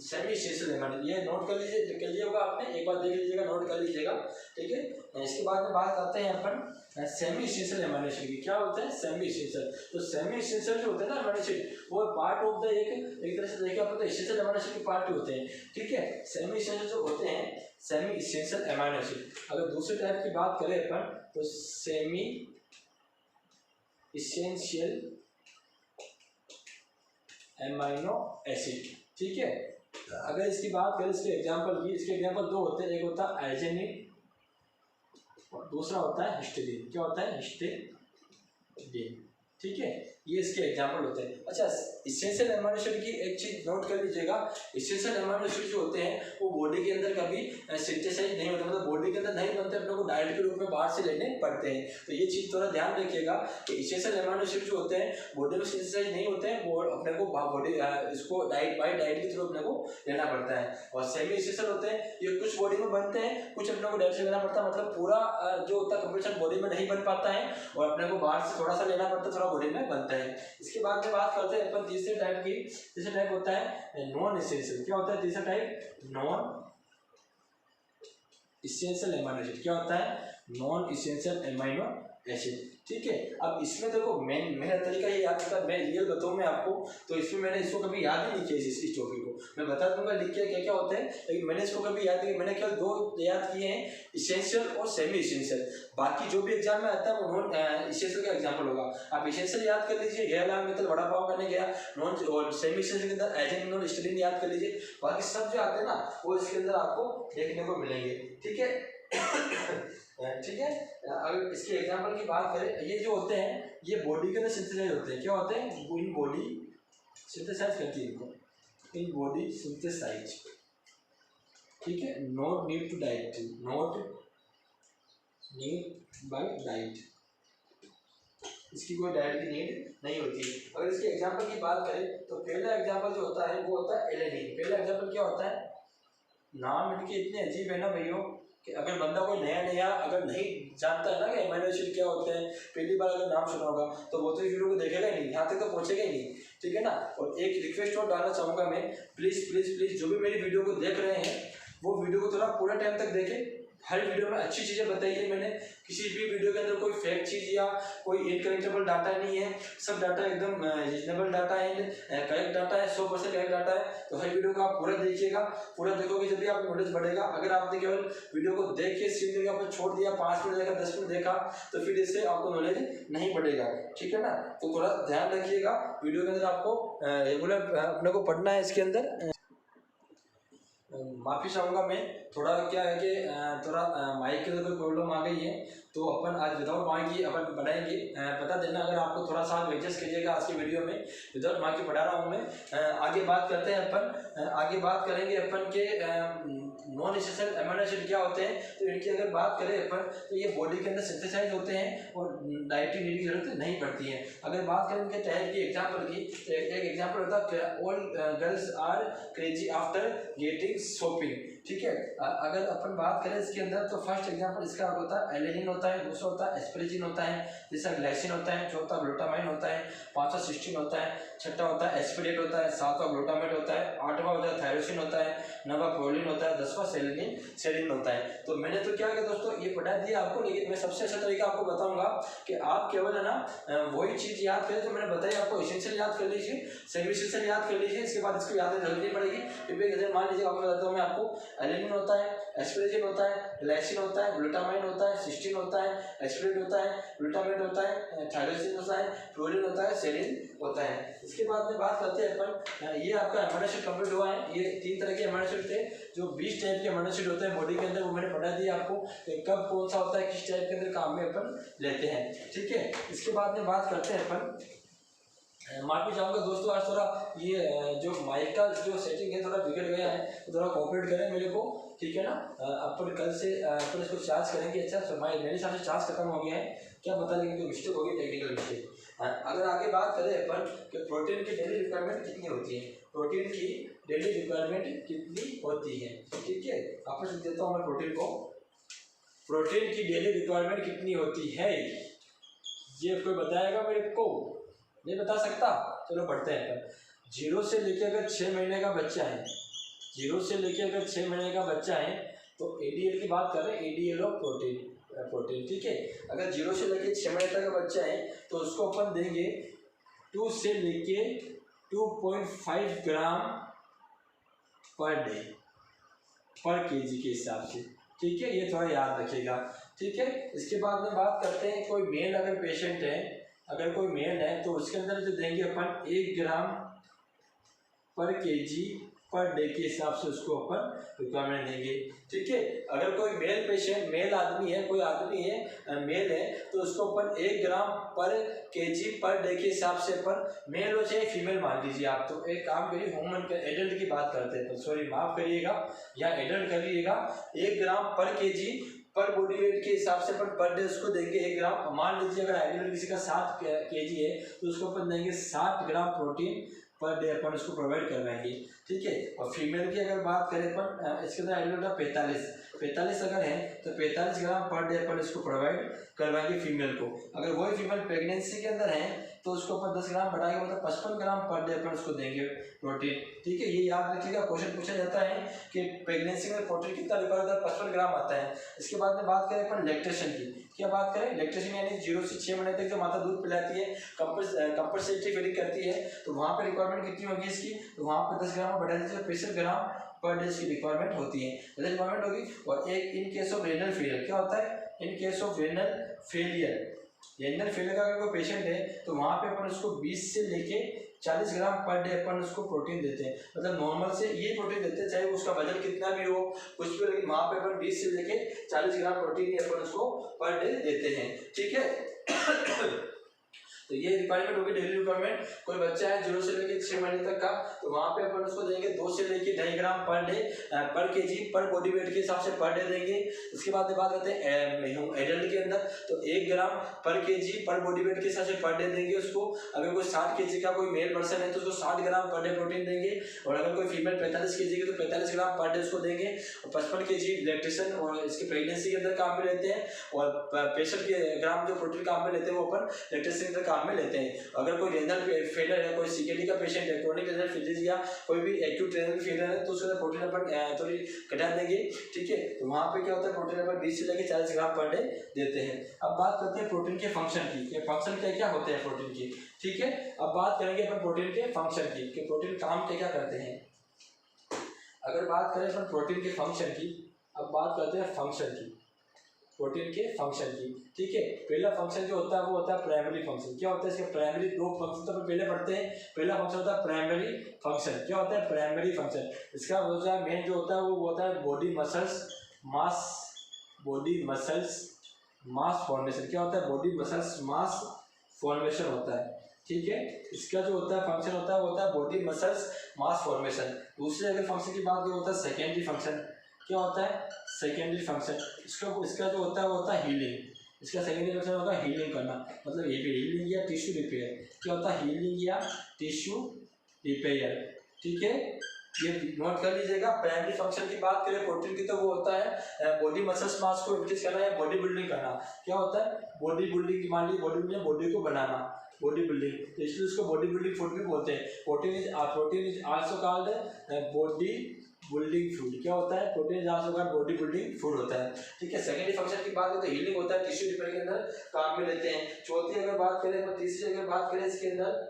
सेमी एसेंशियल अमीनो। ये नोट कर लीजिए, कर लिया होगा आपने, एक बार देख लीजिएगा, नोट कर लीजिएगा। ठीक है, इसके बाद में बात करते हैं अपन सेमी एसेंशियल अमीनो एसिड की। क्या होता है सेमी एसेंशियल? तो सेमी एसेंशियल जो होते हैं ना अमीनो एसिड, वो पार्ट ऑफ द एक तरह से देखिए अपन, तो एसेंशियल अमीनो एसिड के पार्ट होते हैं। ठीक है, सेमी एसेंशियल जो होते हैं, सेमी एसेंशियल अमीनो एसिड। अगर दूसरे टाइप की बात करें अपन तो सेमी एसेंशियल अमीनो एसिड। ठीक है, अगर इसकी बात करें, इसके एग्जांपल की, इसके एग्जांपल 2 होते हैं, एक होता है आर्जिनिन और दूसरा होता है हिस्टीडीन। क्या होता है? हिस्टीडीन। ठीक है, ये इसके एग्जाम्पल होते हैं। अच्छा, इसेंशियल अमीनो एसिड की एक चीज नोट कर लीजिएगा, इसेंशियल अमीनो एसिड जो होते हैं वो बॉडी के अंदर कभी सिंथेसाइज नहीं होते, मतलब बॉडी के अंदर नहीं बनते, अपने को डाइट के रूप में बाहर से लेने पड़ते हैं। तो ये चीज थोड़ा ध्यान रखिएगा कि इसेंशियल अमीनो एसिड जो होते हैं बॉडी में सिंथेसाइज नहीं होते हैं, वो अपने को बॉडी इसको डाइट बाय डाइट के थ्रू अपने को लेना पड़ता है। और सेमी इसेंशियल होते हैं, ये कुछ बॉडी में बनते हैं, कुछ अपने को डाइट से लेना पड़ता है, मतलब पूरा जो होता है कंपोजिशन बॉडी में नहीं बन पाता है और अपने को बाहर से थोड़ा सा लेना पड़ता है, थोड़ा बॉडी में बनता है। इसके बाद में बात करते हैं अपन तीसरे टाइप की। तीसरा टाइप होता है नॉन इसेंशियल। क्या होता है तीसरा type? Non essential amino acid. क्या होता है? Non essential amino acid. ठीक है, अब इसमें देखो मेरा तरीका ये याद करता है, मैं रियल बताऊँ मैं आपको, तो इसमें मैंने इसको कभी याद ही नहीं किया इस टॉपिक को, मैं बता दूंगा लिख के क्या क्या होते हैं, लेकिन मैंने इसको कभी याद नहीं, मैंने केवल दो याद किए हैं, इसेंशियल और सेमी इसेंशियल। बाकी जो भी एग्जाम में आता है वो नॉन इसेंशियल का एग्जाम्पल होगा। आप इसेंशियल याद कर लीजिए, हेयरलाल मेथड वड़ा पाव करने गया, नॉन और सेमी इसेंशियल के अंदर एजेंट स्टेलिन याद कर लीजिए। बाकी सब जो आते हैं ना वो इसके अंदर आपको देखने को मिलेंगे। ठीक है ठीक है, अगर इसके एग्जांपल की बात करें, ये जो होते हैं ये बॉडी के अंदर सिंथेसाइज होते हैं। क्या होते हैं? इन बॉडी सिंथेसाइज करती है इनको, इन बॉडी सिंथेसाइज। ठीक है, not need to diet, not need by diet, इसकी कोई डाइट की नीड नहीं होती। अगर इसके एग्जांपल की बात करें तो पहला एग्जांपल जो होता है वो होता है एलेनिन। पहला एग्जांपल क्या होता है? नाम इनके इतने अजीब है ना भैया, कि अगर बंदा कोई नया नया अगर नहीं जानता है ना कि एमिनो एसिड क्या होते हैं, पहली बार अगर नाम सुना होगा तो वो तो इस वीडियो को देखेगा ही नहीं, यहाँ तक तो पहुँचेगा ही नहीं। ठीक है ना। और एक रिक्वेस्ट और डालना चाहूँगा मैं, प्लीज़ प्लीज़ प्लीज़ जो भी मेरी वीडियो को देख रहे हैं वो वीडियो को थोड़ा पूरा टाइम तक देखें। हर वीडियो में अच्छी चीज़ें बताई है मैंने, किसी भी वीडियो के अंदर कोई फेक चीज़ या कोई इनकरेक्टेबल डाटा नहीं है, सब डाटा एकदम रीजनेबल डाटा है, करेक्ट डाटा है, 100% करेक्ट डाटा है। तो हर वीडियो को आप पूरा देखिएगा, पूरा देखोगे जब भी आपको नॉलेज बढ़ेगा। अगर आपने केवल वीडियो को देख के स्क्रीन के ऊपर छोड़ दिया, 5 मिनट देखा, 10 मिनट देखा, तो फिर इससे आपको नॉलेज नहीं बढ़ेगा। ठीक है ना। तो थोड़ा ध्यान रखिएगा, वीडियो के अंदर आपको रेगुलर अपने को पढ़ना है। इसके अंदर माफ़ी चाहूँगा मैं, थोड़ा क्या है कि थोड़ा माइक के अंदर कोई प्रॉब्लम आ गई है, तो अपन आज विदाउट माइक ही अपन पढ़ाएंगे। बता देना अगर आपको थोड़ा सा एडजस्ट करिएगा, आज की वीडियो में विदाउट माइक ही पढ़ा रहा हूँ मैं। आगे बात करते हैं अपन, आगे बात करेंगे अपन के नॉन इसेंशियल एमिनो एसिड क्या होते हैं। तो इनकी अगर बात करें अपन तो ये बॉडी के अंदर सिंथेसाइज होते हैं और डाइटरी नीड की जरूरत नहीं पड़ती है। अगर बात करें इनके टाइप की एग्जाम्पल की, तो एक एग्जाम्पल होता है all girls are crazy after getting shopping. ठीक है, अगर अपन बात करें इसके अंदर तो फर्स्ट एग्जांपल इसका होता है एलेनिन होता है, दूसरा होता है एस्परेजिन होता है, तीसरा ग्लाइसिन होता है, चौथा ग्लूटामाइन होता है, पांचवा सिस्टीन होता है, छठा होता है एस्पिरेट होता है, सातवां ग्लूटामेट होता है, आठवां होता है थायरोसिन होता है, नौवां प्रोलिन होता है, 10वां सेलिन होता है। तो मैंने तो क्या किया दोस्तों, ये पढ़ा दिया आपको, लेकिन मैं सबसे अच्छा तरीका आपको बताऊंगा कि आप केवल है ना वही चीज़ याद करें जो मैंने बताई आपको। एसेंशियल याद कर लीजिए, सेमी एसेंशियल याद कर लीजिए, इसके बाद इसको याद करने जरूरत नहीं पड़ेगी। फिर मान लीजिए आपको बताता हूँ मैं आपको, एलेनिन होता है, एस्परेजिन होता है, ग्लाइसिन होता है, ग्लूटामाइन होता है, सिस्टीन होता है, एस्पिरेट होता है, ग्लूटामेट होता है, थायरोसिन होता है, प्रोलिन होता है, सेलिन होता है। इसके बाद में बात करते हैं अपन, ये आपका एमिनो एसिड कंप्लीट हुआ है। ये 3 तरह के एमिनो एसिड थे, जो 20 टाइप के एमिनो एसिड होते हैं बॉडी के अंदर, वो मैंने पढ़ा दिया आपको कब कौन सा होता है, किस टाइप के अंदर काम में अपन लेते हैं। ठीक है, इसके बाद में बात करते हैं अपन, माफी चाहूँगा दोस्तों आज थोड़ा ये जो माइक का जो सेटिंग है थोड़ा बिगड़ गया है, तो थोड़ा कोऑपरेट करें मेरे को। ठीक है ना। अपन कल से अपन इसको चार्ज करेंगे। अच्छा, तो मेरे हिसाब से चार्ज खत्म हो गया है, क्या पता, लेकिन कोई मिस्टेक होगी, टेक्निकल मिस्टेक। अगर आगे बात करें अपन कि प्रोटीन की डेली रिक्वायरमेंट कितनी होती है, प्रोटीन की डेली रिक्वायरमेंट कितनी होती है। ठीक है, आपको देता हूँ मैं प्रोटीन को, प्रोटीन की डेली रिक्वायरमेंट कितनी होती है ये कोई बताएगा मेरे को? नहीं बता सकता। चलो बढ़ते हैं अपन। 0 से लेकर अगर 6 महीने का बच्चा है, 0 से लेकर अगर 6 महीने का बच्चा है तो एडीएल की बात करें, एडीएल और प्रोटीन। ठीक है, अगर 0 से लेकर 6 महीने तक का बच्चा है तो उसको अपन देंगे 2 से लेके 2.5 ग्राम पर डे पर केजी के हिसाब से। ठीक है, ये थोड़ा याद रखिएगा। ठीक है, इसके बाद में बात करते हैं, कोई मेल अगर पेशेंट है, अगर कोई मेल है तो उसके अंदर जो देंगे अपन 1 ग्राम पर केजी पर डे के हिसाब से उसको अपन रिक्वायरमेंट देंगे। ठीक है, अगर कोई मेल पेशेंट, मेल आदमी है, कोई आदमी है मेल है, तो उसको अपन 1 ग्राम पर केजी पर डे के हिसाब से अपन मेल हो चाहे फीमेल मान लीजिए आप। तो एक काम करिए, ह्यूमन एडल्ट की बात करते हैं, तो सॉरी माफ करिएगा, या एडल्ट करिएगा। 1 ग्राम पर केजी पर बॉडी वेट के हिसाब से अपन पर डे उसको देंगे 1 ग्राम। मान लीजिए अगर एडल्ट किसी का 7 केजी है तो उसको अपन देंगे 7 ग्राम प्रोटीन पर डे अपन उसको प्रोवाइड करवाएंगे। ठीक है, और फीमेल की अगर बात करें अपन, इसके अंदर एडल्ट का 45 अगर है तो 45 ग्राम पर डे अपन इसको प्रोवाइड करवाएंगे फीमेल को। अगर वही फीमेल प्रेगनेंसी के अंदर है तो उसको अपन 10 ग्राम बढ़ा के मतलब 55 ग्राम पर डे अपन उसको देंगे प्रोटीन। ठीक है, ये याद रखिएगा, क्वेश्चन पूछा जाता है कि प्रेगनेंसी में प्रोटीन कितना रिक्वायर होता है, 55 ग्राम आता है। इसके बाद में बात करें अपन लैक्टेशन की, क्या बात करें, लैक्टेशन यानी 0 से 6 महीने तक जो माता दूध पिलाती है, कंपल्सरी फीडिंग करती है, तो वहाँ पे रिक्वायरमेंट कितनी होगी इसकी, तो वहाँ पे 10 ग्राम बढ़ा दीजिए, 65 ग्राम पर डे इसकी रिक्वायरमेंट होती है, रिक्वायरमेंट होगी। और एक in case of renal failure, क्या होता है, in case of renal failure का अगर कोई पेशेंट है तो वहाँ पे अपन उसको 20 से लेके 40 ग्राम पर डे अपन उसको प्रोटीन देते हैं, मतलब नॉर्मल से ये प्रोटीन देते हैं, चाहे उसका वजन कितना भी हो कुछ भी, लेकिन वहाँ पे अपन 20 से लेके 40 ग्राम प्रोटीन ही अपन उसको पर डे देते हैं। ठीक है, तो ये रिक्वायरमेंट होगी डेली रिक्वायरमेंट। कोई बच्चा है 0 से लेकर 6 महीने तक का, तो वहाँ पे अपन उसको देंगे 2 से लेकर 2.5 ग्राम पर डे पर केजी पर बॉडी वेट के हिसाब से पर डे देंगे। उसके बाद बात करते हैं एडल्ट के अंदर, तो 1 ग्राम पर केजी पर बॉडी वेट के हिसाब से पर डे देंगे उसको। अगर कोई 60 केजी का कोई मेल पर्सन है तो उसको 60 ग्राम पर डे प्रोटीन देंगे, और अगर कोई फीमेल 45 केजी की तो 45 ग्राम पर डे उसको देंगे। और 55 केजी लैक्टेशन और इसके प्रेगनेंसी के अंदर काम में लेते हैं, और 65 ग्राम जो प्रोटीन काम में लेते हैं वो अपन लैक्टेशन के अंदर काम में लेते हैं। अगर कोई रेनल फेलियर है, कोई सीकेडी का पेशेंट है, क्रोनिक रेनल फेलियर या कोई भी एक्यूट रेनल फेलियर है, तो उसके अंदर प्रोटीन अपन थोड़ी घटा देंगे। ठीक है, तो वहाँ पे क्या होता है, प्रोटीन अपन 20 से लेकर 40 ग्राम पर डे देते हैं। अब बात करते हैं प्रोटीन के फंक्शन की, कि फंक्शन क्या क्या होते हैं प्रोटीन की। ठीक है, अब बात करेंगे अपन प्रोटीन के फंक्शन की, कि प्रोटीन काम क्या क्या करते हैं। अगर बात करें अपन प्रोटीन के फंक्शन की, अब बात करते हैं फंक्शन की, प्रोटीन के फंक्शन की। ठीक है, पहला फंक्शन जो होता है वो होता है प्राइमरी फंक्शन। क्या होता है इसके प्राइमरी 2 फंक्शन तो अपन पहले पढ़ते हैं। पहला फंक्शन होता है प्राइमरी फंक्शन। क्या होता है प्राइमरी फंक्शन, इसका मेन जो होता है वो होता है बॉडी मसल्स मास फॉर्मेशन। क्या होता है, बॉडी मसल्स मास फॉर्मेशन होता है। ठीक है, इसका जो होता है फंक्शन होता है वो होता है बॉडी मसल्स मास फॉर्मेशन। दूसरे अगर फंक्शन की बात होता है सेकेंडरी फंक्शन। क्या होता है सेकेंडरी फंक्शन, इसका जो होता है वो होता है हीलिंग। इसका सेकेंडरी फंक्शन होता है हीलिंग करना, मतलब ये भी हीलिंग या टिश्यू रिपेयर। क्या होता है हीलिंग या टिश्यू रिपेयर। ठीक है, ये नोट कर लीजिएगा। प्राइमरी फंक्शन की बात करें प्रोटीन की तो वो होता है बॉडी मसल्स मास को इंक्रीज करना या बॉडी बिल्डिंग करना। क्या होता है बॉडी बिल्डिंग, मान लीजिए बॉडी बिल्डिंग, बॉडी को बनाना, बॉडी बिल्डिंग, तो इसलिए उसको बॉडी बिल्डिंग फूड भी बोलते हैं। Protein is also called body building food. क्या होता है, protein is also called body building food होता है। ठीक है, सेकेंडरी फंक्शन की बात करें तो हीलिंग होता है, टिश्यू रिपेयर के अंदर काम में लेते हैं। चौथी अगर बात करें तो तीसरी अगर बात करें इसके अंदर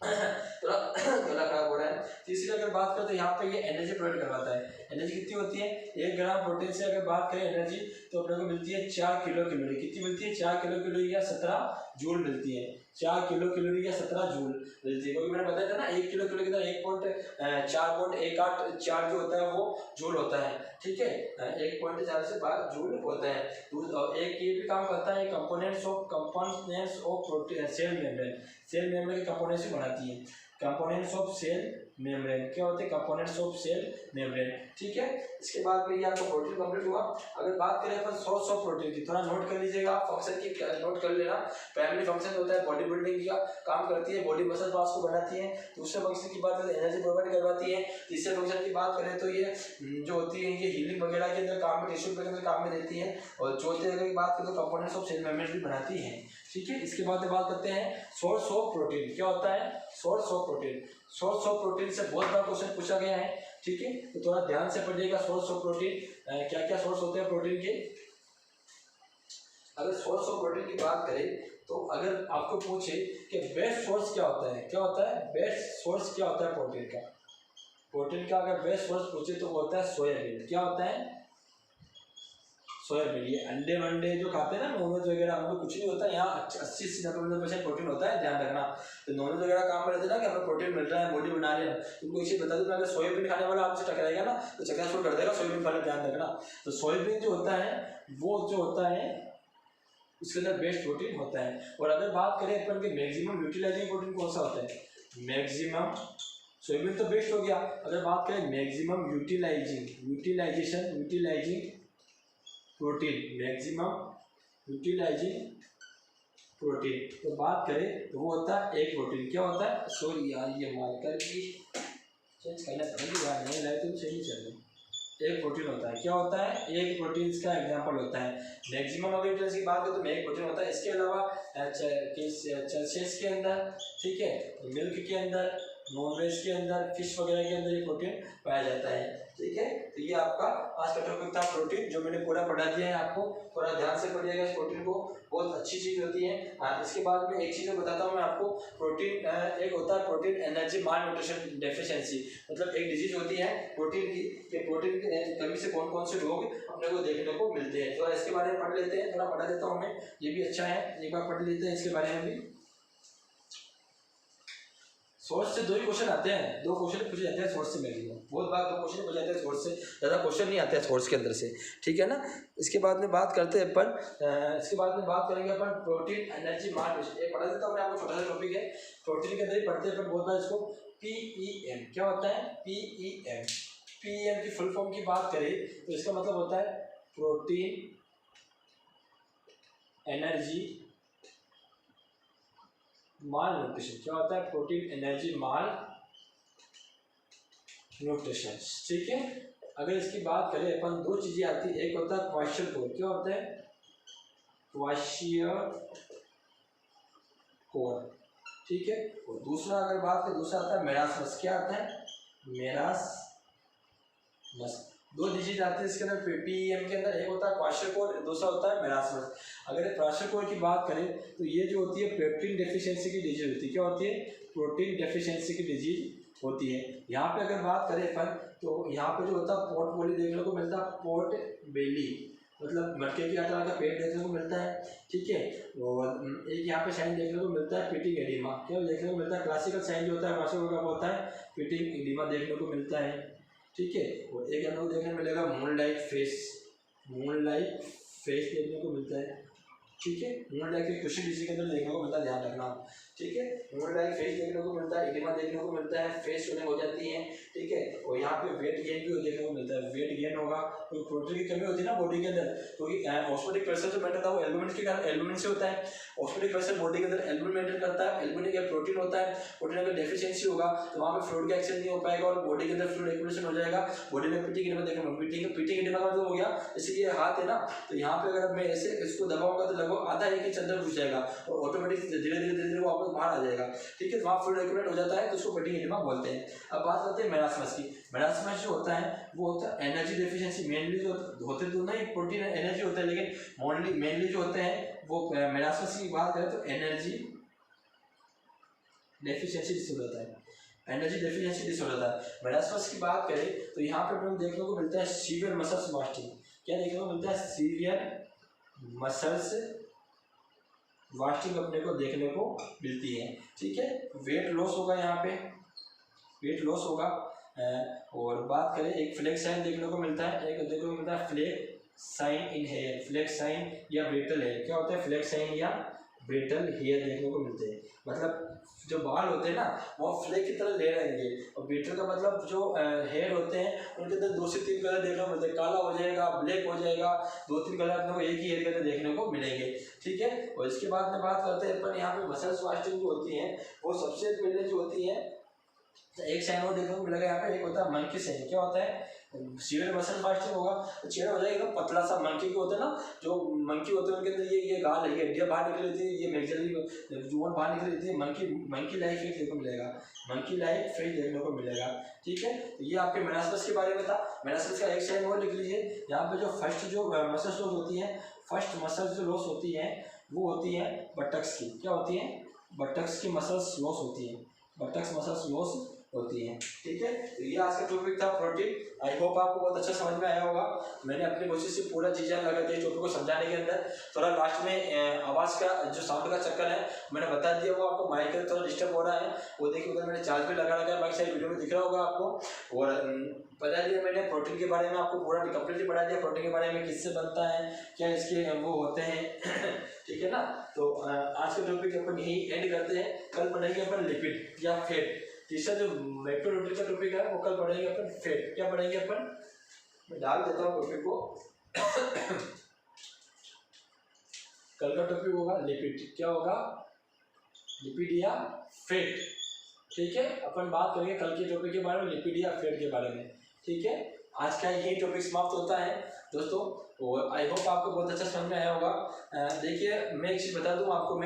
थोड़ा गला खराब हो रहा है। तीसरी अगर बात करें तो यहाँ पे ये एनर्जी प्रोवाइड करवाता है। एनर्जी कितनी होती है, 1 ग्राम प्रोटीन से अगर बात करें एनर्जी तो अपने को मिलती है 4 किलो कैलोरी। कितनी मिलती है, 4 किलो कैलोरी या 17 जूल मिलती है। 4 किलो कैलोरी या 17 जूल मिलती है, क्योंकि मैंने बताया था ना 1 किलो कैलोरी के अंदर 4.184 जो होता है वो जूल होता है। ठीक है, 1.4 से 12 जूल होता है। एक ये भी काम करता है components of protein cell membrane के कंपोनेंट्स भी बनाती है। कंपोनेंट्स ऑफ सेल मेम्ब्रेन, क्या होते हैं कंपोनेंट्स ऑफ सेल मेम्ब्रेन। ठीक है, इसके बाद में ये आपको प्रोटीन कंप्लीट हुआ। अगर बात करें अपन सोर्स ऑफ प्रोटीन की, थोड़ा नोट कर लीजिएगा, फंक्शन की नोट कर लेना। प्राइमरी फंक्शन होता है बॉडी बिल्डिंग का काम करती है, बॉडी मसल मास को बनाती है। दूसरे फंक्शन की बात करें एनर्जी प्रोवाइड करवाती है। तीसरे फंक्शन की बात करें तो ये जो होती है ये हीलिंग वगैरह के अंदर काम में, टिश्यू के अंदर काम में देती है। और चौथे अगर बात करें तो कंपोनेंट्स ऑफ सेल मेम्ब्रेन भी बनाती है। ठीक है, इसके बाद बात करते हैं सोर्स ऑफ प्रोटीन। क्या होता है source of protein, source of protein से बहुत बड़ा क्वेश्चन पूछा गया है। ठीक है, तो थोड़ा ध्यान से पढ़िएगा सोर्स ऑफ प्रोटीन क्या क्या सोर्स होते हैं प्रोटीन के। अगर सोर्स ऑफ प्रोटीन की बात करें तो अगर आपको पूछे कि बेस्ट सोर्स क्या होता है, क्या होता है बेस्ट सोर्स क्या होता है प्रोटीन का, प्रोटीन का अगर बेस्ट सोर्स पूछे तो वो होता है सोयाबीन। क्या होता है सोयाबीन, ये अंडे वंडे जो खाते हैं ना, नॉनवेज वगैरह, हमको कुछ नहीं होता है यहाँ, 80-90% प्रोटीन होता है, ध्यान रखना। तो नॉनवेज वगैरह काम में रहते हैं ना कि हमें प्रोटीन मिल रहा है, बॉडी बना रहे हैं, तुमको एक चीज़ बता दूँ, अगर सोयाबीन खाने वाला आपसे टकराएगा ना तो चक्कर शुरू कर देगा, सोयाबीन खाने, ध्यान रखना। तो सोयाबीन जो होता है वो जो होता है उसके अंदर बेस्ट प्रोटीन होता है। और अगर बात करें अपन के मैक्सिमम यूटिलाइजिंग प्रोटीन कौन सा होता है, मैक्सिमम, सोयाबीन तो बेस्ट हो गया, अगर बात करें maximum utilising protein, maximum utilising protein, तो बात करें तो वो होता है एक प्रोटीन, क्या होता है, सॉरी यार ये मार्कर की चेंज करना पड़ेगा यार, नहीं लाइट तो सही नहीं चल रही। एक प्रोटीन होता है, क्या होता है, एक प्रोटीन का एग्जांपल होता है। मैक्सिमम अगर इंटरेस्ट की बात करें तो एक प्रोटीन होता है। इसके अलावा चर्सेस के अंदर, ठीक है, मिल्क के अंदर, नॉनवेज के अंदर, फिश वगैरह के अंदर ये प्रोटीन पाया जाता है, ठीक है। तो ये आपका आज का टॉपिक था प्रोटीन, जो मैंने पूरा पढ़ा दिया है आपको, थोड़ा ध्यान से पढ़िएगा इस प्रोटीन को, बहुत अच्छी चीज़ होती है। हाँ, इसके बाद में एक चीज़ बताता हूँ मैं आपको, प्रोटीन एक होता है प्रोटीन एनर्जी माल न्यूट्रिशन डेफिशिएंसी, मतलब एक डिजीज होती है प्रोटीन की, कि प्रोटीन की कमी से कौन कौन से रोग अपने को देखने को मिलते हैं। तो इसके बारे में पढ़ लेते हैं, थोड़ा पढ़ा देता हूँ मैं, ये भी अच्छा है, एक बार पढ़ लेते हैं इसके बारे में भी। सोर्स से दो ही क्वेश्चन आते हैं, दो क्वेश्चन पूछे जाते हैं सोर्स से, मैक्सिमम बहुत बार दो क्वेश्चन पूछे जाते हैं सोर्स से, ज़्यादा क्वेश्चन नहीं आते हैं सोर्स के अंदर से, ठीक है ना। इसके बाद में बात करते हैं अपन, इसके बाद में बात करेंगे अपन प्रोटीन एनर्जी मास, एक पढ़ा देता हूँ मैं आपको, छोटा सा टॉपिक है, प्रोटीन के अंदर ही पढ़ते हैं अपन बहुत बार इसको। PEM क्या होता है, PEM की फुल फॉर्म की बात करें तो इसका मतलब होता है प्रोटीन एनर्जी माल न्यूट्रिशन, क्या होता है, प्रोटीन एनर्जी माल न्यूट्रिशन, ठीक है। अगर इसकी बात करें अपन, दो चीजें आती है, एक होता है क्वाशियरकोर, क्या होता है, क्वाशियरकोर, ठीक है। और दूसरा अगर बात करें, दूसरा आता है मेरास्मस, क्या आता है, मेरास्मस, दो डिजीज आती है इसके अंदर PEM के अंदर, एक होता है क्वाशियरकोर, दूसरा होता है मेरास्मस। अगर क्वाशियरकोर की बात करें तो ये जो होती है प्रोटीन डेफिशिएंसी की डिजीज होती है, क्या होती है, प्रोटीन डेफिशिएंसी की डिजीज होती है। यहाँ पे अगर बात करें अपन तो यहाँ पे जो होता है पोर्ट बेली देखने को मिलता है, पोर्ट बेली मतलब मटके के आकार का पेट देखने को मिलता है, ठीक है। और एक यहाँ पे साइन देखने को मिलता है पिटिंग एडिमा, क्या देखने को मिलता है, क्लासिकल साइन जो होता है क्लासिकल का होता है पिटिंग एडिमा देखने को मिलता है, ठीक है। और एक हम लोग देखने मिलेगा मूनलाइट फेस देखने को मिलता है, ठीक है। मूनलाइट फेस क्वेश्चन इसी के अंदर देखने को मिलता है, ध्यान रखना, ठीक है। मूनलाइट फेस देखने को मिलता है, एडिमा देखने को मिलता है, फेस स्वेलिंग हो जाती है, ठीक है। और यहाँ पे वेट गेन भी देखने को मिलता है, वेट गेन होगा तो प्रोटीन की कमी होती है ना बॉडी के अंदर, क्योंकि ऑस्मोटिक प्रेशर जो मेंटेन था वो एल्बुमिन के कारण, एल्बुमिन से होता है। ऑस्मोटिक प्रेशर बॉडी के अंदर एल्बुमिन मेंटेन करता है, एल्बुमिन एक प्रोटीन होता है, प्रोटीन अगर डेफिशिएंसी होगा तो वहाँ पे फ्लूइड का एक्सचेंज नहीं हो पाएगा और बॉडी के अंदर फ्लूइड एक्यूमुलेशन हो जाएगा, बॉडी में पिटिंग एडिमा देखने को, पिटिंग एडिमा का मतलब हो गया, जैसे ये हाथ है ना, तो यहाँ पे अगर मैं ऐसे इसको दबाऊंगा तो लगभग आधा एक इंच अंदर घुस जाएगा और ऑटोमेटिक धीरे धीरे वो वापस बाहर आ जाएगा, ठीक है। वहाँ फ्लूइड एक्यूमुलेट हो जाता है तो उसको पिटिंग एडिमा बोलते हैं। अब बात करते हैं मेरास्मस की। मेरास्मस जो होता है वो होता है एनर्जी डेफिशिएंसी, मेनली जो होते तो नहीं प्रोटीन एनर्जी होता है, लेकिन मेनली जो होते हैं वो मेरास्मस की बात करें तो एनर्जी डेफिशिएंसी डिसऑर्डर होता है, एनर्जी डेफिशिएंसी डिसऑर्डर होता है। मेरास्मस की बात करें तो यहाँ पे हमें देखने को मिलता है सीवियर मसल्स वास्टिंग, क्या देखने को मिलता है, सीवियर मसल्स वास्टिंग अपने को देखने को मिलती है, ठीक है। वेट लॉस होगा, यहाँ पे वेट लॉस होगा। और बात करें एक फ्लेक्स साइन देखने को मिलता है, एक देखने को मिलता है flex sign in hair, flex sign या ब्रिटल हेयर, क्या होता है, फ्लेक्स साइन या ब्रिटल हेयर देखने को मिलते हैं, मतलब जो बाल होते हैं ना वो फ्लेक की तरह ले रहेंगे, और ब्रिटल का मतलब जो हेयर होते हैं उनके अंदर 2 से 3 कलर देखने को मिलते हैं, काला हो जाएगा, ब्लैक हो जाएगा, 2-3 कलर अपने को एक ही हेयर के अंदर देखने को मिलेंगे, ठीक है। और इसके बाद में बात करते हैं अपन यहाँ पे मसल्स वास्टिंग जो होती है वो सबसे पहले जो होती है, एक साइन और देखने को मिलेगा यहाँ पे, एक होता है मंकी साइन, क्या होता है, सीवियर मसल फास्टिंग होगा तो चेहरा हो जाएगा एकदम पतला सा, मंकी के होते हैं ना, जो मंकी होते हैं उनके अंदर ये गाल है, ये हड्डियाँ बाहर निकल रही थी, ये मैक्सिलरी जुबान बाहर निकल रही थी, मंकी लाइक फेस देखने को मिलेगा, मंकी लाइक फेस देखने को मिलेगा, ठीक है। तो ये आपके मेरास्मस के बारे में था। मेरास्मस का एक साइन और लिख लीजिए, यहाँ पे जो फर्स्ट जो मसल्स लॉस होती है, फर्स्ट मसल्स जो लॉस होती है वो होती है बटक्स की, क्या होती है, बटक्स की मसल्स लॉस होती है, बटक्स मसल्स लॉस होती हैं। ठीक है, तो ये आज का टॉपिक था प्रोटीन। आई होप आपको बहुत अच्छा समझ में आया होगा। मैंने अपनी कोशिश से पूरा चीज़ें लगा दी टॉपिक को समझाने के अंदर। थोड़ा लास्ट में आवाज़ का जो साउंड का चक्कर है मैंने बता दिया, वो आपको माइक का थोड़ा डिस्टर्ब हो रहा है। वो देखिए उधर मैंने चार्ज भी लगा रखा है, बाकी सारी वीडियो में दिख रहा होगा आपको। और बता दिया मैंने प्रोटीन के बारे में, आपको पूरा कंप्लीटली बता दिया प्रोटीन के बारे में, किससे बनता है, क्या इसके वो होते हैं। ठीक है ना, तो आज के टॉपिक अपन यही एंड करते हैं। कल पढ़ेंगे अपन लिपिड या फैट। तीसरा जो मैक्रोन्यूट्रिएंट का टॉपिक है वो कल पढ़ेंगे अपन फैट। क्या पढ़ेंगे अपन, मैं डाल देता हूँ टॉपिक को। कल का टॉपिक होगा लिपिड। क्या होगा, लिपिड या फैट। ठीक है, अपन बात करेंगे कल के टॉपिक के बारे में, लिपिड या फैट के बारे में। ठीक है, आज का यही टॉपिक समाप्त होता है दोस्तों। और आई होप आपको बहुत अच्छा समझ में आया होगा। देखिए मैं एक चीज़ बता दूं आपको,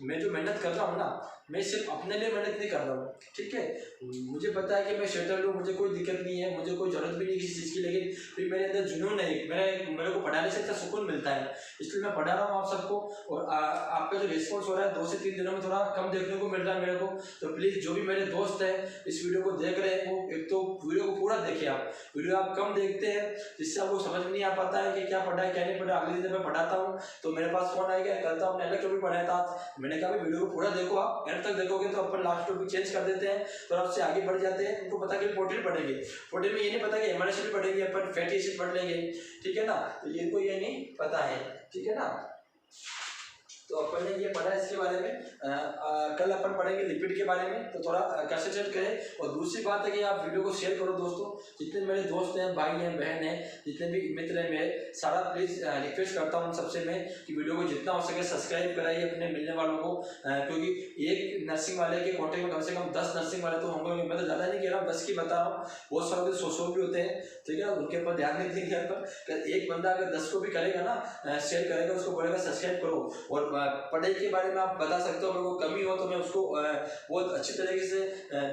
मैं जो मेहनत कर रहा हूँ ना, मैं सिर्फ अपने लिए मेहनत नहीं कर रहा हूँ। ठीक है, मुझे पता है कि मैं सेटल हूँ, मुझे कोई दिक्कत नहीं है, मुझे कोई ज़रूरत भी नहीं किसी चीज़ की, लेकिन फिर मेरे अंदर जुनून है, मेरे को पढ़ाने से इतना सुकून मिलता है, इसलिए मैं पढ़ा रहा हूँ आप सबको। और आपका जो रिस्पॉन्स हो रहा है 2 से 3 दिनों में थोड़ा कम देखने को मिल रहा है मेरे को। तो प्लीज़ जो भी मेरे दोस्त हैं इस वीडियो को देख रहे हैं, वो एक तो वीडियो को पूरा देखिए। आप वीडियो आप कम देखते हैं, जिससे आपको समझ में नहीं आ पाता है कि क्या पढ़ा है क्या नहीं पढ़ा। अगले दिन मैं पढ़ाता हूँ तो मेरे पास फोन आएगा, कल तो आपने अलग टॉपिक पढ़ाया था, मैंने कहा वीडियो को पूरा देखो, आप एंड तक देखोगे तो अपन लास्ट टॉपिक चेंज कर देते हैं, तो आपसे आगे बढ़ जाते हैं। उनको पता कि प्रोटीन पढ़ेंगे, प्रोटीन में ये नहीं पता कि एमिनो एसिड पढ़ेंगे, अपन फैटी एसिड पढ़ लेंगे। ठीक है ना, तो ये कोई ये नहीं पता है। ठीक है ना, तो अपन ने ये पढ़ा इसके बारे में। कल अपन पढ़ेंगे लिपिड के बारे में, तो थोड़ा कंसंट्रेट करें। और दूसरी बात है कि आप वीडियो को शेयर करो दोस्तों, जितने मेरे दोस्त हैं, भाई हैं, बहन हैं, जितने भी मित्र हैं मेरे, सारा प्लीज़ रिक्वेस्ट करता हूँ उन सबसे मैं कि वीडियो को जितना हो सके सब्सक्राइब कराइए अपने मिलने वालों को। क्योंकि एक नर्सिंग वाले के कॉन्टेक्ट में कम से कम 10 नर्सिंग वाले तो होंगे। मैं तो ज़्यादा नहीं कह रहा हूँ, 10 की बता रहा हूँ, बहुत सारे 100 भी होते हैं। ठीक है, उनके ऊपर ध्यान नहीं देंगे अपन। एक बंदा अगर 10 को भी करेगा ना, शेयर करेगा, उसको बोलेगा सब्सक्राइब करो। और पढ़ाई के बारे में आप बता सकते हो, मेरे को कमी हो तो मैं उसको बहुत अच्छी तरीके से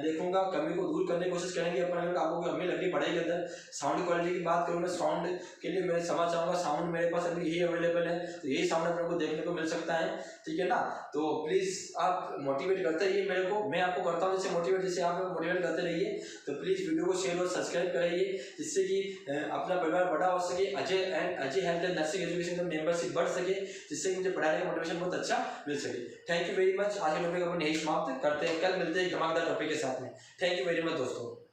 देखूंगा, कमी को दूर करने की कोशिश करेंगे अपन। अगर आपको कमी लगी पढ़ाई के अंदर, साउंड क्वालिटी की बात करूँ मैं, साउंड के लिए मैं समझ चाहूँगा, साउंड मेरे पास अभी यही अवेलेबल है, तो यही साउंड अपने को देखने को मिल सकता है। ठीक है ना, तो प्लीज़ आप मोटिवेट करते रहिए मेरे को, मैं आपको करता हूँ जैसे मोटिवेट, जैसे आप मोटिवेट करते रहिए। तो प्लीज़ वीडियो को शेयर और सब्सक्राइब कराइए, जिससे कि अपना परिवार बड़ा हो सके, Ajay health and nursing education का मेंबरशिप बढ़ सके, जिससे कि मुझे पढ़ाने का मोटिवेशन बहुत अच्छा मिल सके। Thank you very much. आज के टॉपिक अपन यही समाप्त करते हैं, कल मिलते हैं धमाकेदार टॉपिक के साथ में। थैंक यू वेरी मच दोस्तों।